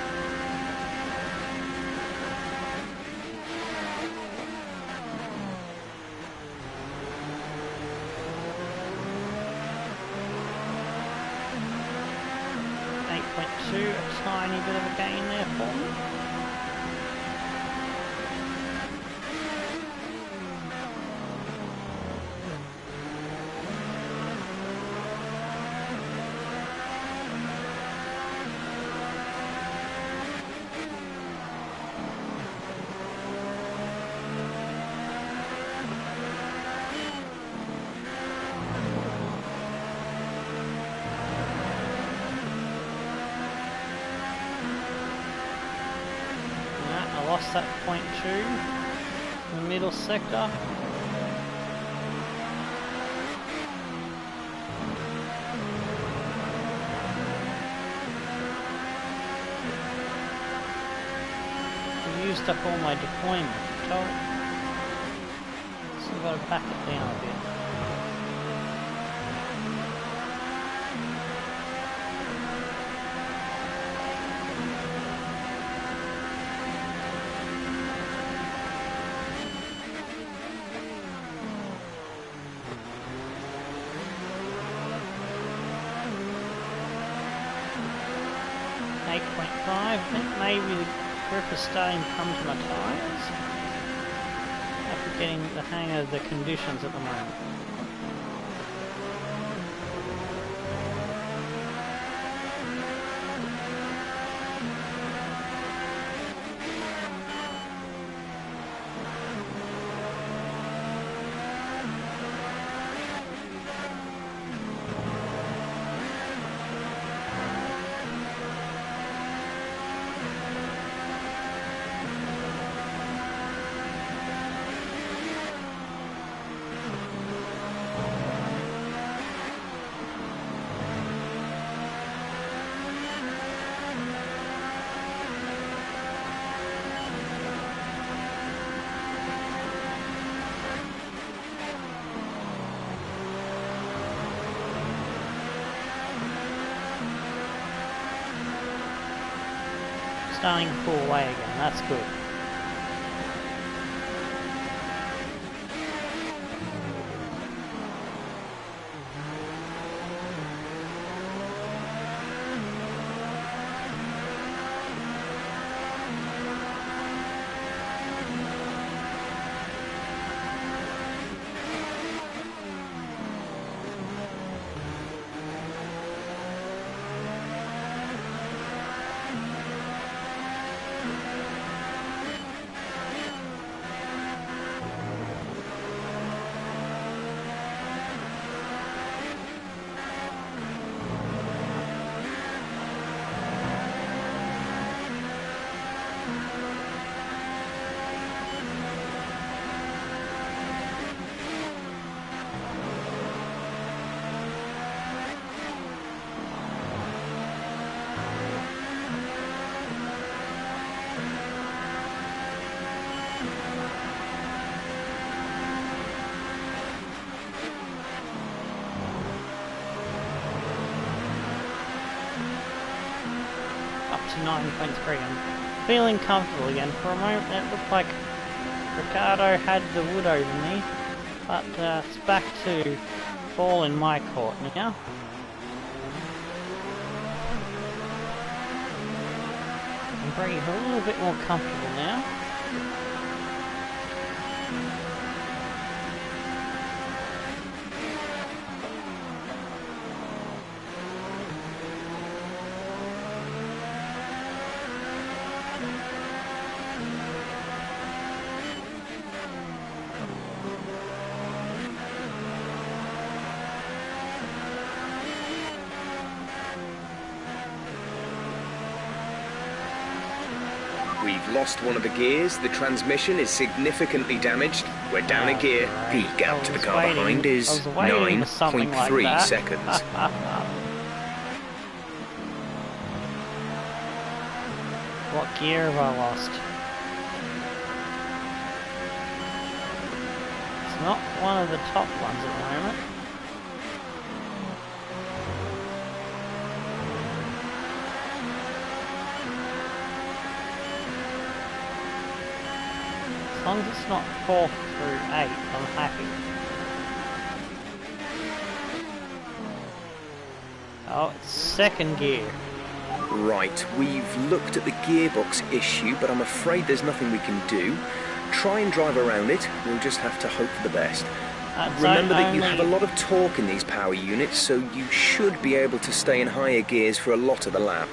A tiny bit of a gain there for me. Lost that .2 in the middle sector. I used up all my deployment, so I've got to back it down a bit. 8.5. I think maybe the grip is starting to come to my tyres. After getting the hang of the conditions at the moment. Starting to pull away again, that's good. To 9.3. I'm feeling comfortable again. For a moment it looked like Ricardo had the wood over me, but it's back to fall in my court now. I'm breathing a little bit more comfortable now. We've lost one of the gears, the transmission is significantly damaged, we're down a gear, the gap to the car behind is 9.3 seconds. What gear have I lost? It's not one of the top ones at the moment. As long as it's not 4th through 8, I'm happy. Oh, it's 2nd gear. Right, we've looked at the gearbox issue, but I'm afraid there's nothing we can do. Try and drive around it, we'll just have to hope for the best. Remember that you have a lot of torque in these power units, so you should be able to stay in higher gears for a lot of the lap.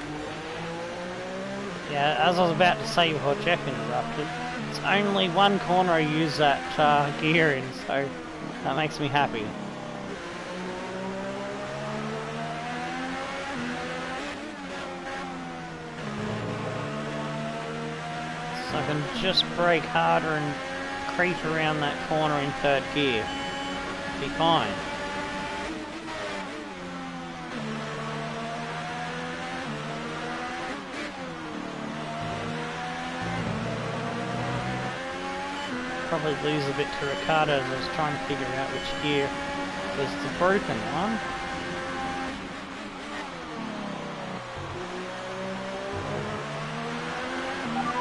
Yeah, as I was about to say before Jeff interrupted, it's only one corner I use that gear in, so that makes me happy. So I can just brake harder and creep around that corner in 3rd gear. Be fine. Probably lose a bit to Ricardo as I was trying to figure out which gear was the broken one.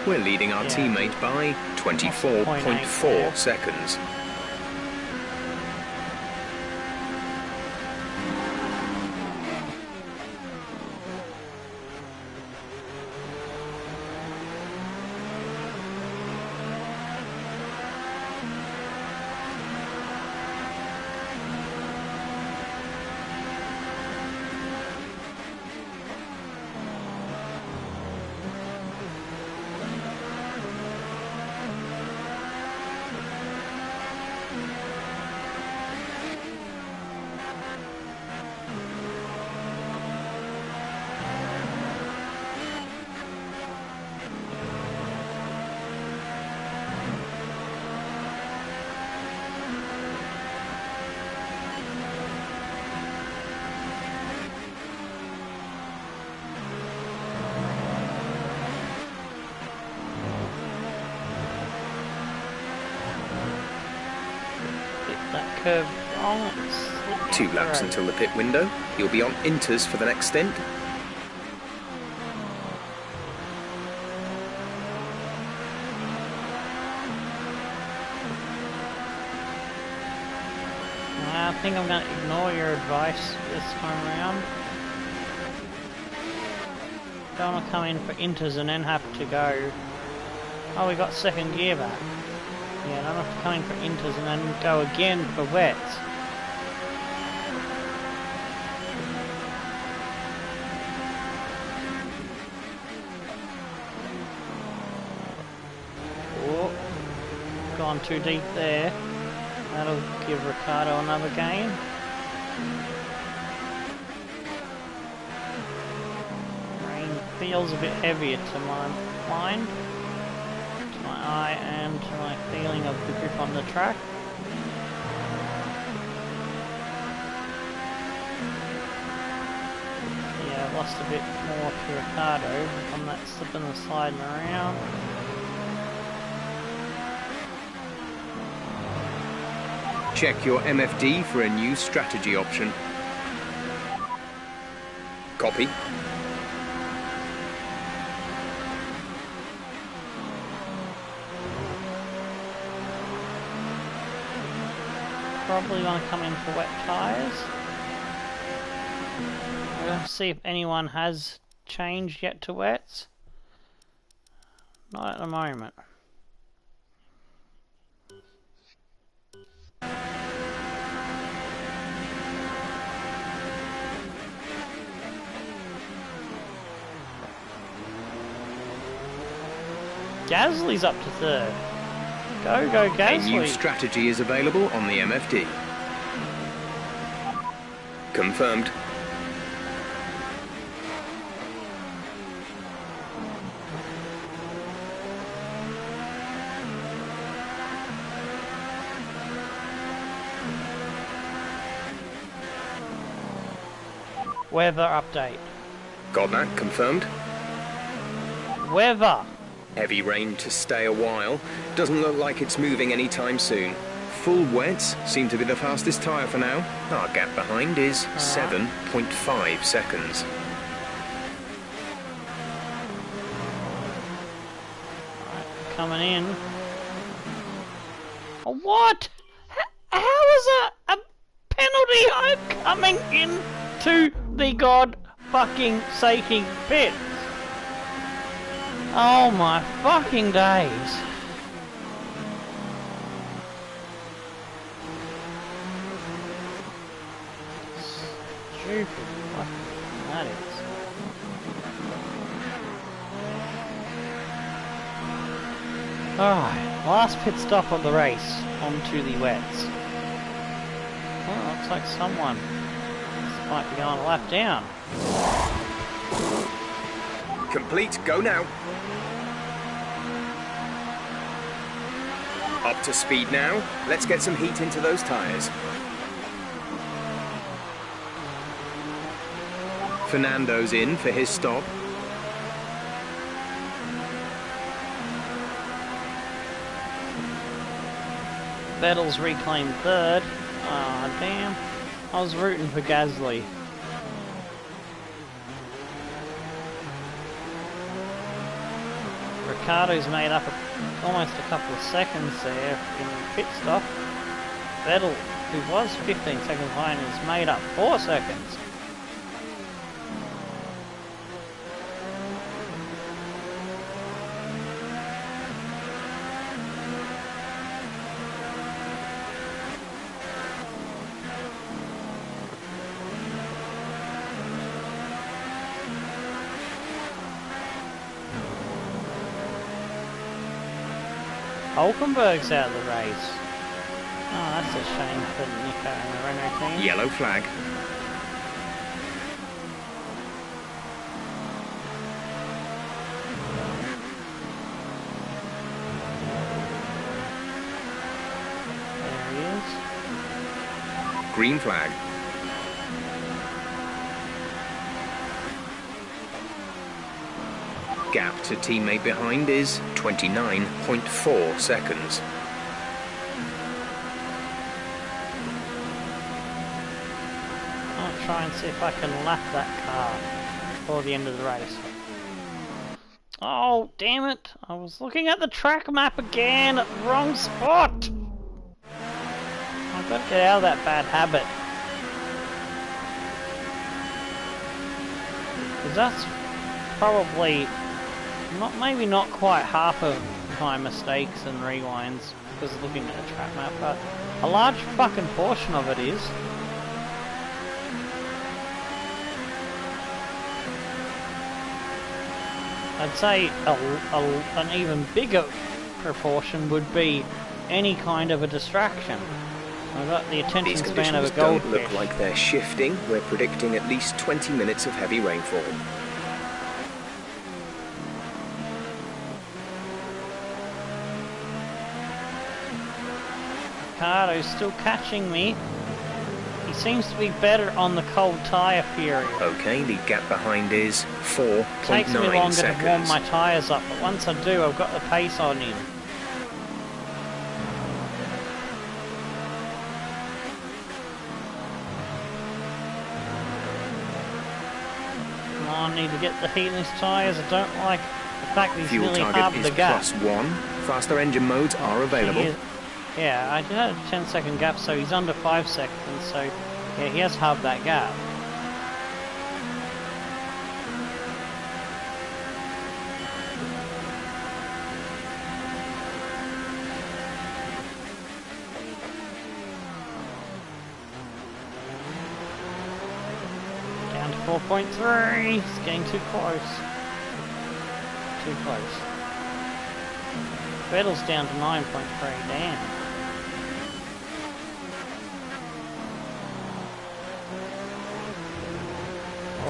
We're leading our teammate by 24.4 seconds. curve wrong. 2 laps until the pit window. You'll be on inters for the next stint. I think I'm going to ignore your advice this time around. Don't want to come in for inters and then have to go... Oh, we got second gear back. Yeah, don't have to come in for inters and then go again for wets. Oh, gone too deep there. That'll give Ricciardo another game. Rain feels a bit heavier to my mind, to my eye, and to my feeling of the grip on the track. Yeah, I've lost a bit more to Ricciardo on that slipping and sliding around. Check your MFD for a new strategy option. Copy. Probably want to come in for wet tyres. We're going to see if anyone has changed yet to wets. Not at the moment. Gasly's up to third. Go Gasly. A new strategy is available on the MFD. Confirmed. Weather update. Got that confirmed. Weather. Heavy rain to stay a while. Doesn't look like it's moving anytime soon. Full wets seem to be the fastest tyre for now. Our gap behind is 7.5 seconds. Coming in. What? How is a penalty coming into the god-fucking-saking pit? Oh my fucking days. Stupid fucking that is. Alright, last pit stop of the race onto the wets. Well, looks like someone might be going a lap down. Complete, go now. Up to speed now. Let's get some heat into those tyres. Fernando's in for his stop. Vettel's reclaimed third. Ah, damn. I was rooting for Gasly. Ricciardo's made up almost a couple of seconds there in the pit stop. Vettel, who was 15 seconds behind, has made up 4 seconds. Hulkenberg's out of the race. Oh, that's a shame for Nico and the Renault team. Yellow flag. There he is. Green flag. Gap to teammate behind is 29.4 seconds. try and see if I can lap that car before the end of the race. Oh, damn it! I was looking at the track map again at the wrong spot! I've got to get out of that bad habit. Because that's probably maybe not quite half of my mistakes and rewinds because of looking at the track map, but a large fucking portion of it is. I'd say an even bigger proportion would be any kind of a distraction. I've got the attention span of a goldfish. These conditions don't look like they're shifting. We're predicting at least 20 minutes of heavy rainfall. Ricardo's still catching me. He seems to be better on the cold tyre period. Okay, the gap behind is 4.9 seconds. Takes me longer to warm my tyres up, but once I do, I've got the pace on him. I need to get the heatless tyres. I don't like the fact that he's nearly half the gap. Fuel target is +1. Faster engine modes are available. Yeah, I had a 10-second gap, so he's under 5 seconds, so yeah, he has halved that gap. Down to 4.3, it's getting too close. Too close. Vettel's down to 9.3, damn.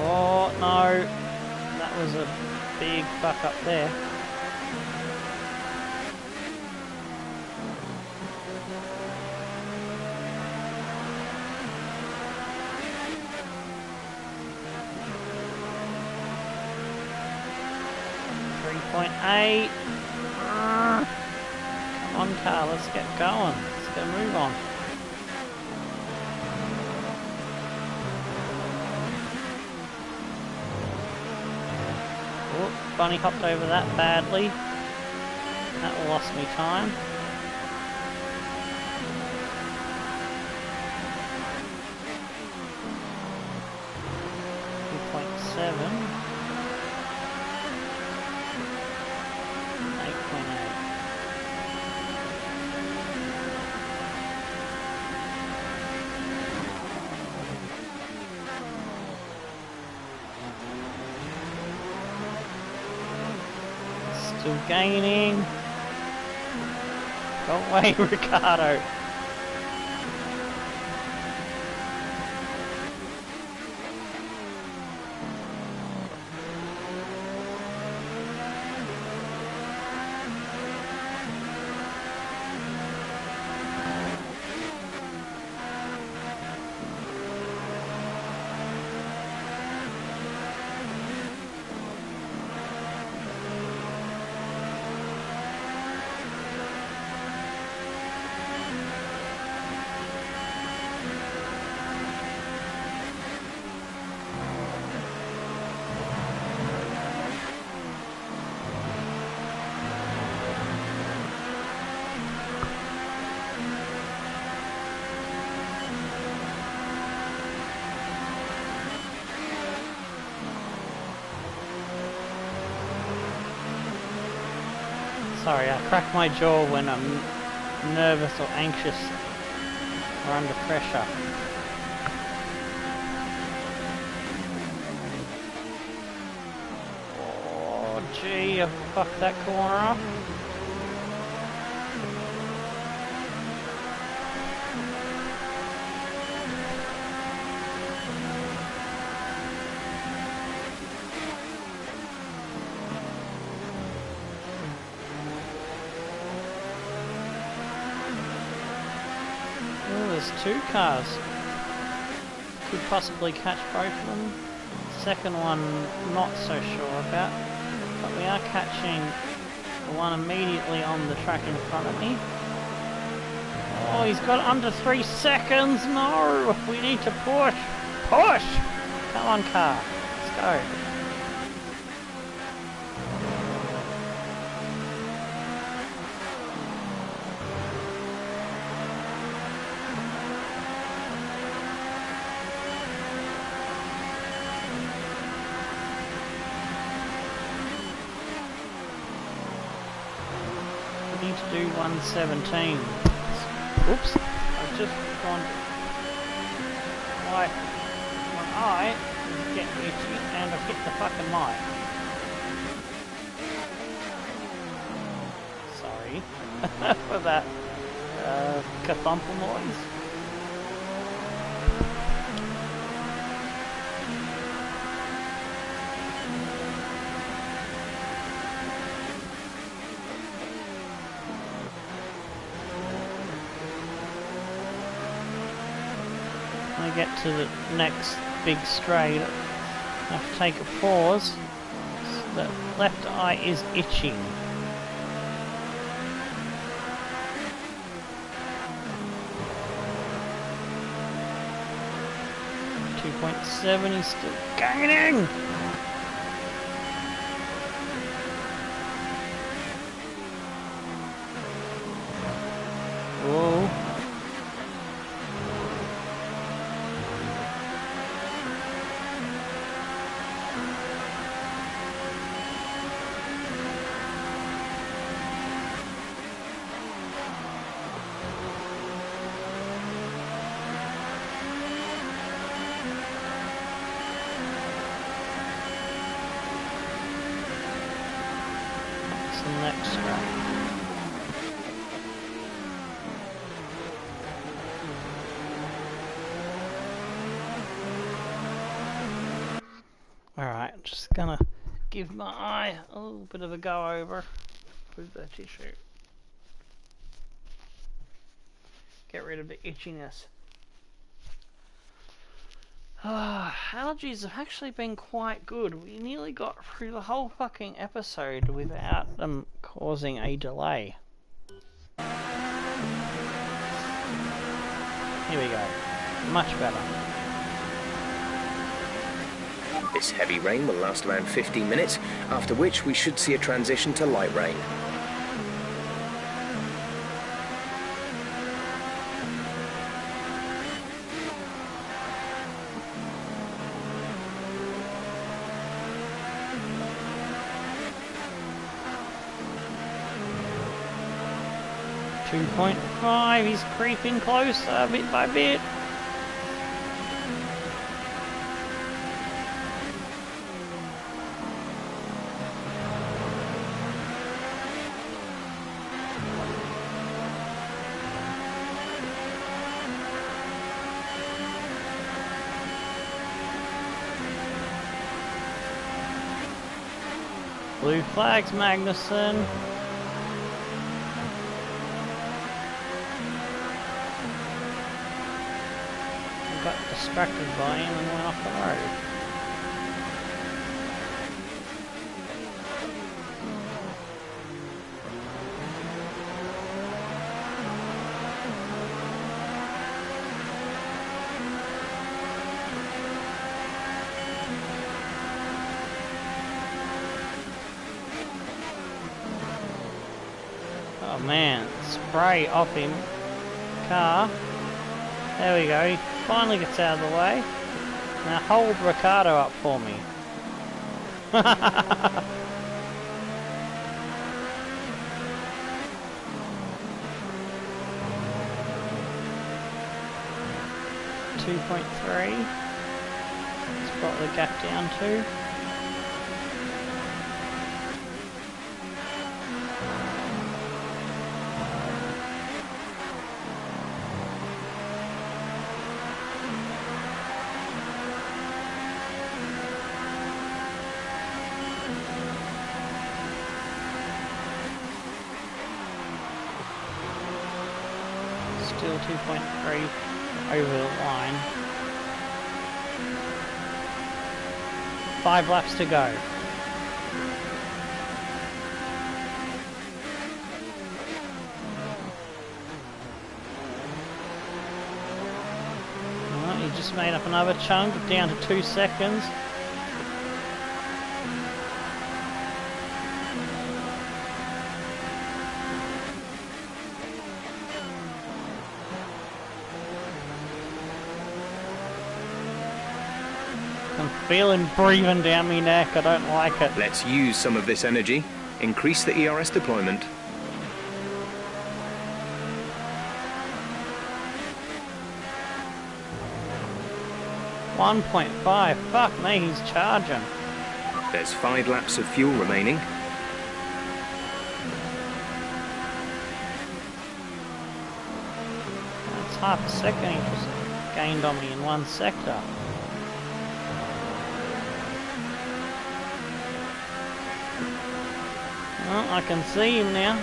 Oh no, that was a big fuck up there. .8. Come on, car, let's get going. Let's get a move on. Oh, bunny hopped over that badly. That lost me time. .7. Still gaining. Go away, Ricardo. Sorry, I crack my jaw when I'm nervous or anxious or under pressure. Oh gee, I fucked that corner up. There's two cars. Could possibly catch both of them. Second one, not so sure about. But we are catching the one immediately on the track in front of me. Oh, he's got under 3 seconds. No, we need to push. Push! Come on, car. Let's go. We need to do 117. Oops. I've just gone. My eye is getting itchy and I've hit the fucking mic. Sorry for that kathumple noise. When I get to the next big straight, I have to take a pause. The left eye is itching. .7, he's still gaining! Whoa. Next round. Alright, just gonna give my eye a little bit of a go over with the tissue. Get rid of the itchiness. Allergies have actually been quite good. We nearly got through the whole fucking episode without them causing a delay. Here we go. Much better. This heavy rain will last around 15 minutes, after which we should see a transition to light rain. .5, he's creeping closer bit by bit. Blue flags, Magnussen. Got distracted by him and went off the road. Oh man, spray off him. Car. There we go, he finally gets out of the way. Now hold Ricardo up for me. .3. Let's brought the gap down to. Still 2.3 over the line. 5 laps to go. Well, he just made up another chunk, down to 2 seconds. I'm feeling breathing down my neck, I don't like it. Let's use some of this energy. Increase the ERS deployment. 1.5, fuck me, he's charging. There's 5 laps of fuel remaining. That's half a second he just gained on me in one sector. Well, I can see him now.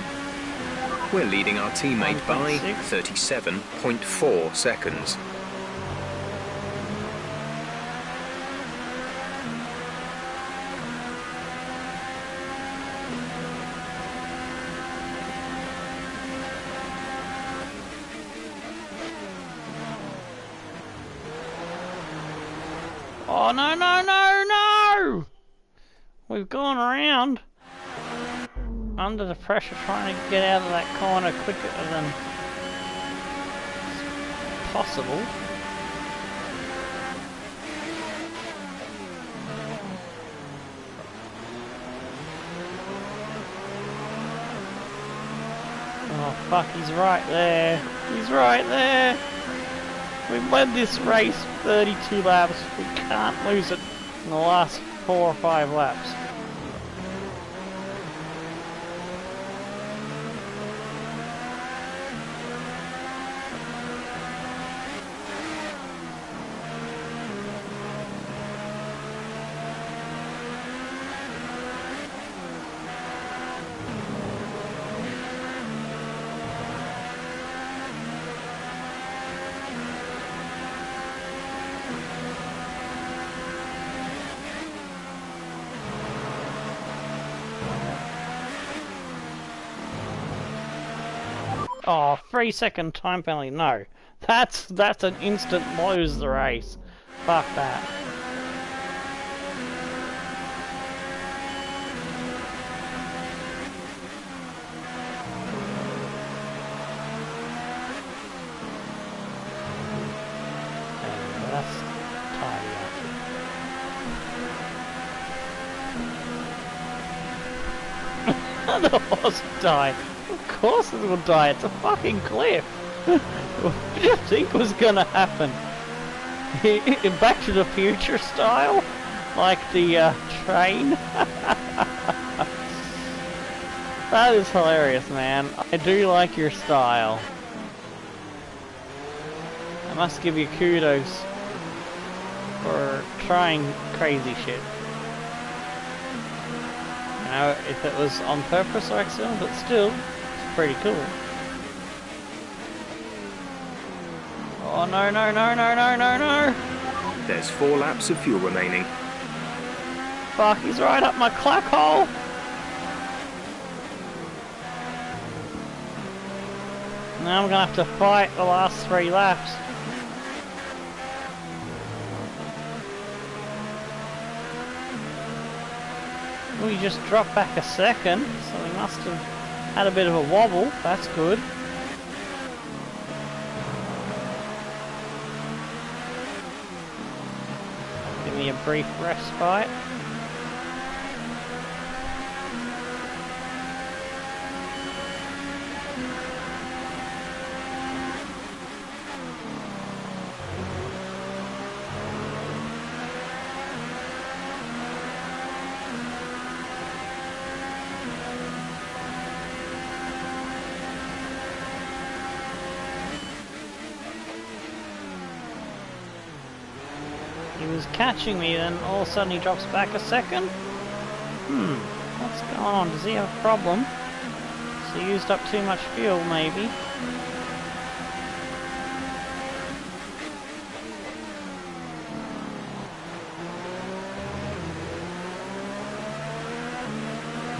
We're leading our teammate by 1.6. 37.4 seconds. Oh no, no, no, no! We've gone around under the pressure trying to get out of that corner quicker than possible. Oh fuck, he's right there. He's right there. We've led this race 32 laps. We can't lose it in the last 4 or 5 laps. Oh, 3-second time penalty. No, that's an instant lose the race. Fuck that. Okay, that's tidy up. The horse died. Of course it will die, it's a fucking cliff! What did you think was gonna happen? In Back to the Future style? Like the train? That is hilarious, man. I do like your style. I must give you kudos for trying crazy shit. You know, if it was on purpose or accident, but still, it's pretty cool. Oh no, no, no, no, no, no, no! There's 4 laps of fuel remaining. Fuck, he's right up my clack hole! Now I'm gonna have to fight the last 3 laps. We just dropped back a second, so we must have had a bit of a wobble. That's good. Give me a brief respite. He was catching me, then all of a sudden he drops back a second. What's going on? Does he have a problem? So he used up too much fuel, maybe.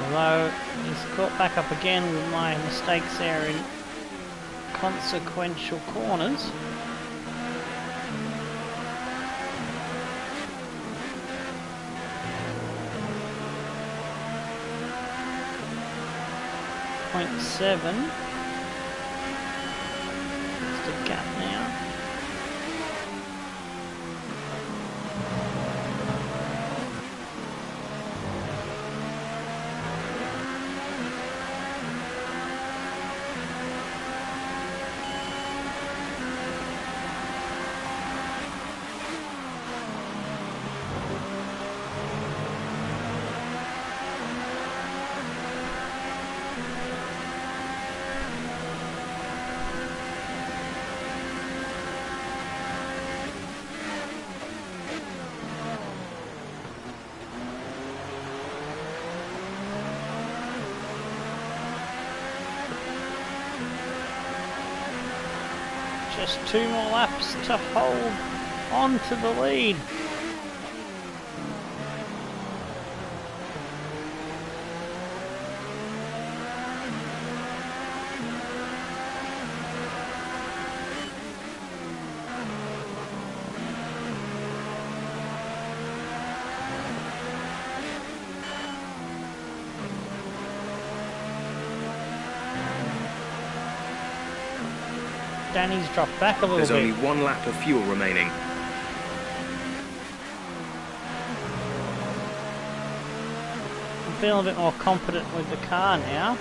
Although he's caught back up again with my mistakes there in consequential corners. 0.7. It's the gap now. Just 2 more laps to hold on to the lead. Danny's dropped back a little bit. There's only 1 lap of fuel remaining. I'm feeling a bit more confident with the car now.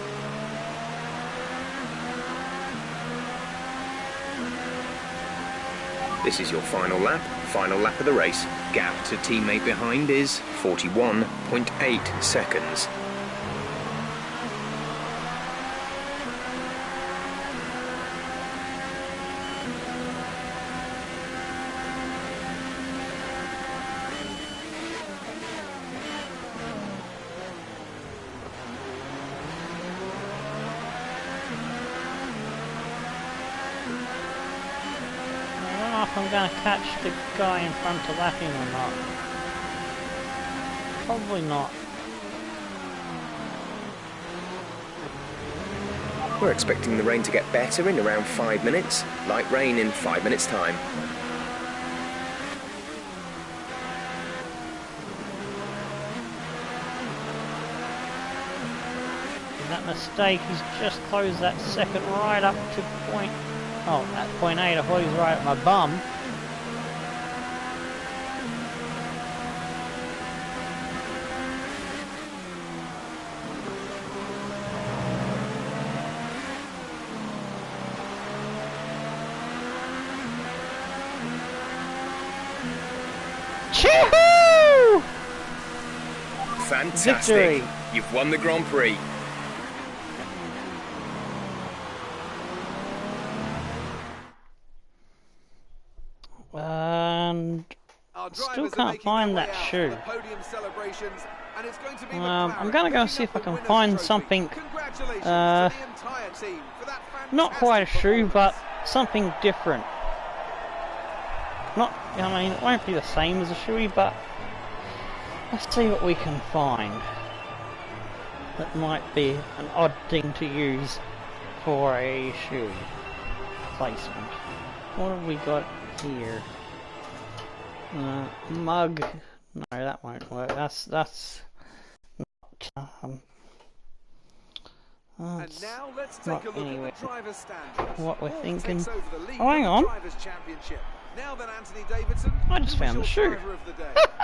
This is your final lap of the race. Gap to teammate behind is 41.8 seconds. I'm going to catch the guy in front of lapping or not. Probably not. We're expecting the rain to get better in around 5 minutes. Light rain in 5 minutes' time. That mistake, he's just closed that second right up to point. Oh, at 0.8, I thought he was right at my bum. Choo-hoo! Fantastic. Victory. You've won the Grand Prix. And still can't find that shoe. I'm going to go see if I can find something, not quite a shoe, but something different. Not, I mean, it won't be the same as a shoey, but let's see what we can find. That might be an odd thing to use for a shoe placement. What have we got here? Mug. No, that won't work. That's not. And now let's take a look at the driver's standings. What we're thinking. Takes over the lead Oh, hang of on. the Drivers' Championship. Now then, Anthony Davidson, I just found the shoe.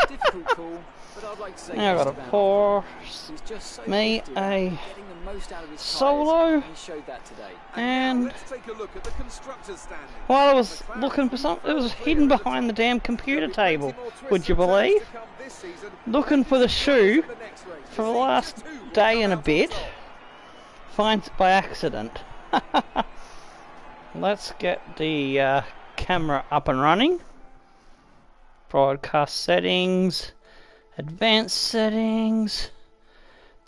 Difficult call, but I'd like to say Now I've got a Porsche, me a Solo, he showed that today. and let's take a look at the constructors' standings. while I was looking for something, it was hidden behind the damn computer table. Would you believe? Looking for the shoe for the last day and a bit. Finds it by accident. Let's get the camera up and running. Broadcast settings, advanced settings,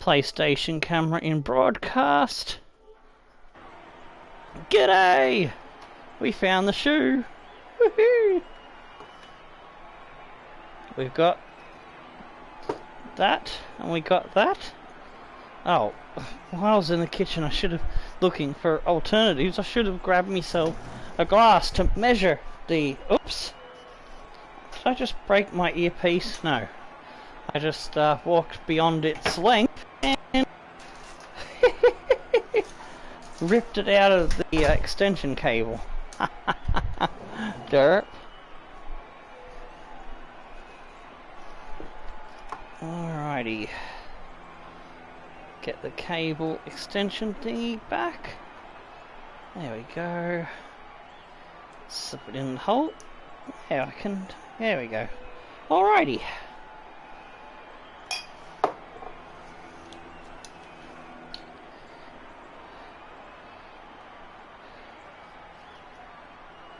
PlayStation camera in broadcast. G'day! We found the shoe. Woohoo! We've got that, and we got that. Oh, while I was in the kitchen, I should have, looking for alternatives, I should have grabbed myself a glass to measure the, oops. Did I just break my earpiece? No. I just walked beyond its length and ripped it out of the extension cable. Derp. Alrighty. Get the cable extension thingy back. There we go. Slip it in the hole. There we go. Alrighty.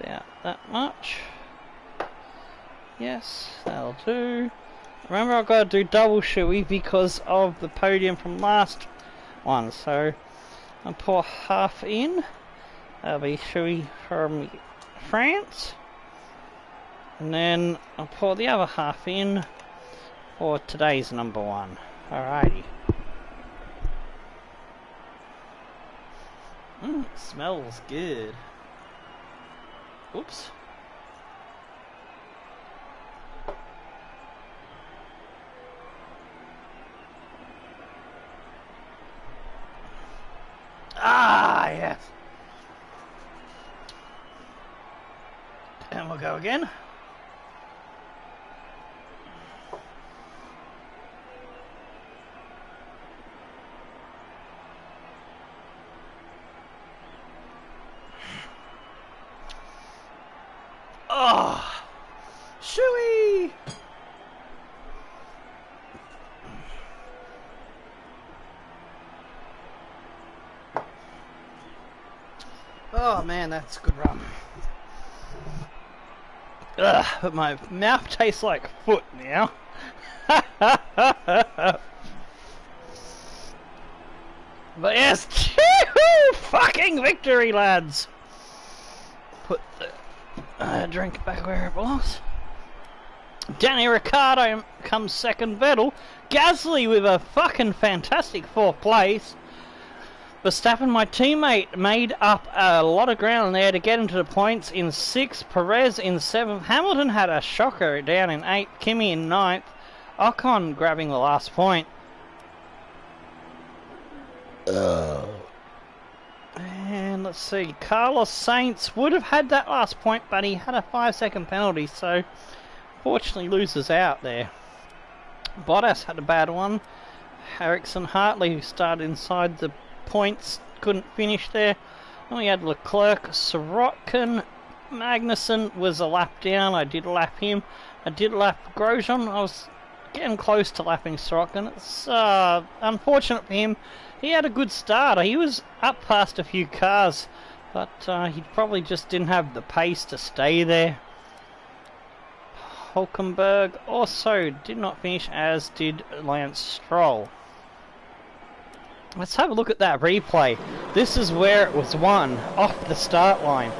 About that much. Yes, that'll do. Remember, I've got to do double shoey because of the podium from last one. So I'll pour half in. That'll be shoey from France. And then I'll pour the other half in for today's number one. Alrighty. Smells good. Oops. Ah, yes. And we'll go again. Oh, shooey! Oh man, that's a good run. Ugh, but my mouth tastes like foot now. But yes, fucking victory, lads! Put the drink back where it belongs. Danny Ricciardo comes second. Vettel. Gasly with a fucking fantastic fourth place. Verstappen, my teammate, made up a lot of ground there to get into the points in 6th. Perez in 7th. Hamilton had a shocker down in 8th. Kimi in 9th. Ocon grabbing the last point. And let's see, Carlos Sainz would have had that last point, but he had a 5-second penalty, so fortunately loses out there. Bottas had a bad one. Ericsson Hartley, who started inside the points, couldn't finish there. Then we had Leclerc, Sorokin, Magnussen was a lap down. I did lap him. I did lap Grosjean. I was getting close to lapping Sorokin. It's unfortunate for him. He had a good start. He was up past a few cars, but he probably just didn't have the pace to stay there. Hulkenberg also did not finish, as did Lance Stroll. Let's have a look at that replay. This is where it was won, off the start line.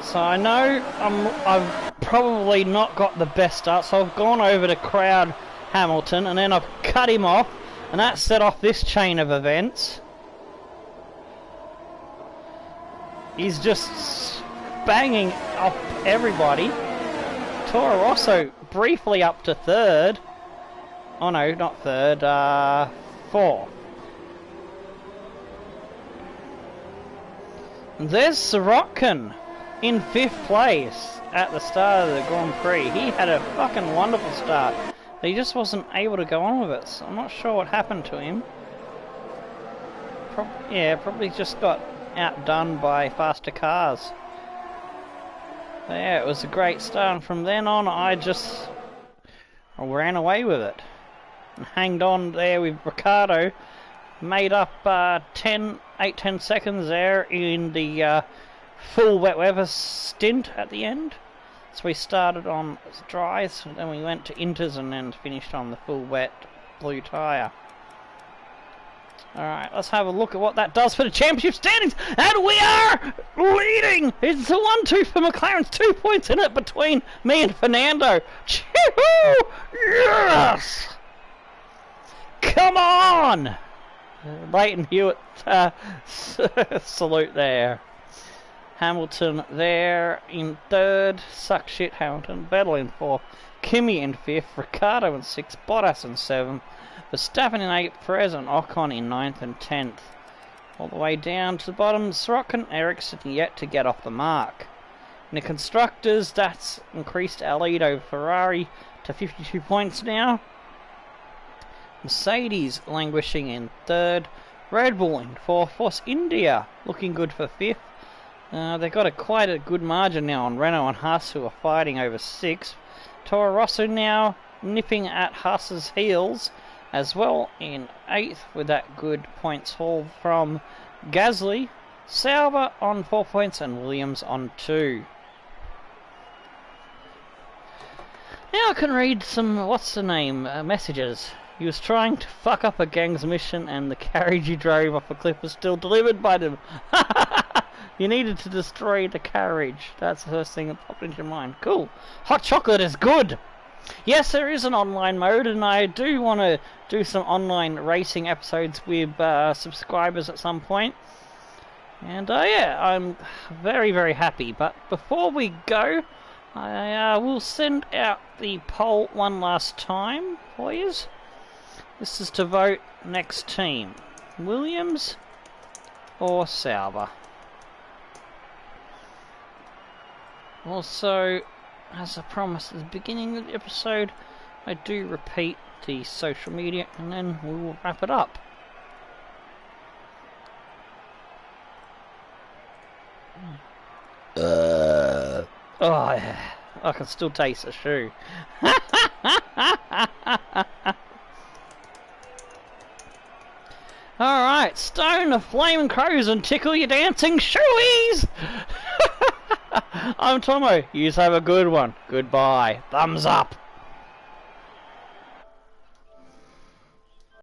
So I know I've probably not got the best start, so I've gone over to crowd Hamilton, and then I've cut him off, and that set off this chain of events. He's just banging off everybody. Toro Rosso briefly up to 3rd. Oh no, not 3rd, 4th. And there's Sorokin in 5th place at the start of the Grand Prix. He had a fucking wonderful start. He just wasn't able to go on with it, so I'm not sure what happened to him. Probably just got outdone by faster cars. But yeah, it was a great start, and from then on I ran away with it. And hanged on there with Ricciardo. Made up 8-10 seconds there in the full wet weather stint at the end. So we started on dries, and then we went to inters and then finished on the full wet blue tyre. Alright, let's have a look at what that does for the championship standings, and we are leading! It's a 1-2 for McLaren's 2 points in it between me and Fernando. Choo-hoo! Yes! Come on! Leighton Hewitt salute there. Hamilton there in 3rd. Suck shit, Hamilton. Vettel in 4th. Kimi in 5th. Ricciardo in 6th. Bottas in 7th. Verstappen in 8th, Perez and Ocon in 9th and 10th. All the way down to the bottom, Srock and Ericsson yet to get off the mark. In the Constructors, that's increased our lead over Ferrari to 52 points now. Mercedes languishing in 3rd. Red Bull in 4th. Force India looking good for 5th. They've got quite a good margin now on Renault and Haas, who are fighting over 6th. Toro Rosso now nipping at Haas's heels as well in 8th with that good points haul from Gasly. Sauber on 4 points and Williams on 2. Now I can read some, messages. He was trying to fuck up a gang's mission and the carriage he drove off a cliff was still delivered by them. You needed to destroy the carriage. That's the first thing that popped into your mind. Cool. Hot chocolate is good. Yes, there is an online mode, and I do want to do some online racing episodes with subscribers at some point. And yeah, I'm very, very happy. But before we go, I will send out the poll one last time for you. This is to vote next team. Williams or Sauber. Also, as I promised at the beginning of the episode, I do repeat the social media and then we will wrap it up. Oh yeah, I can still taste the shoe. Alright, stone the flaming crows and tickle your dancing shoeies! I'm Tomo, you have a good one. Goodbye. Thumbs up.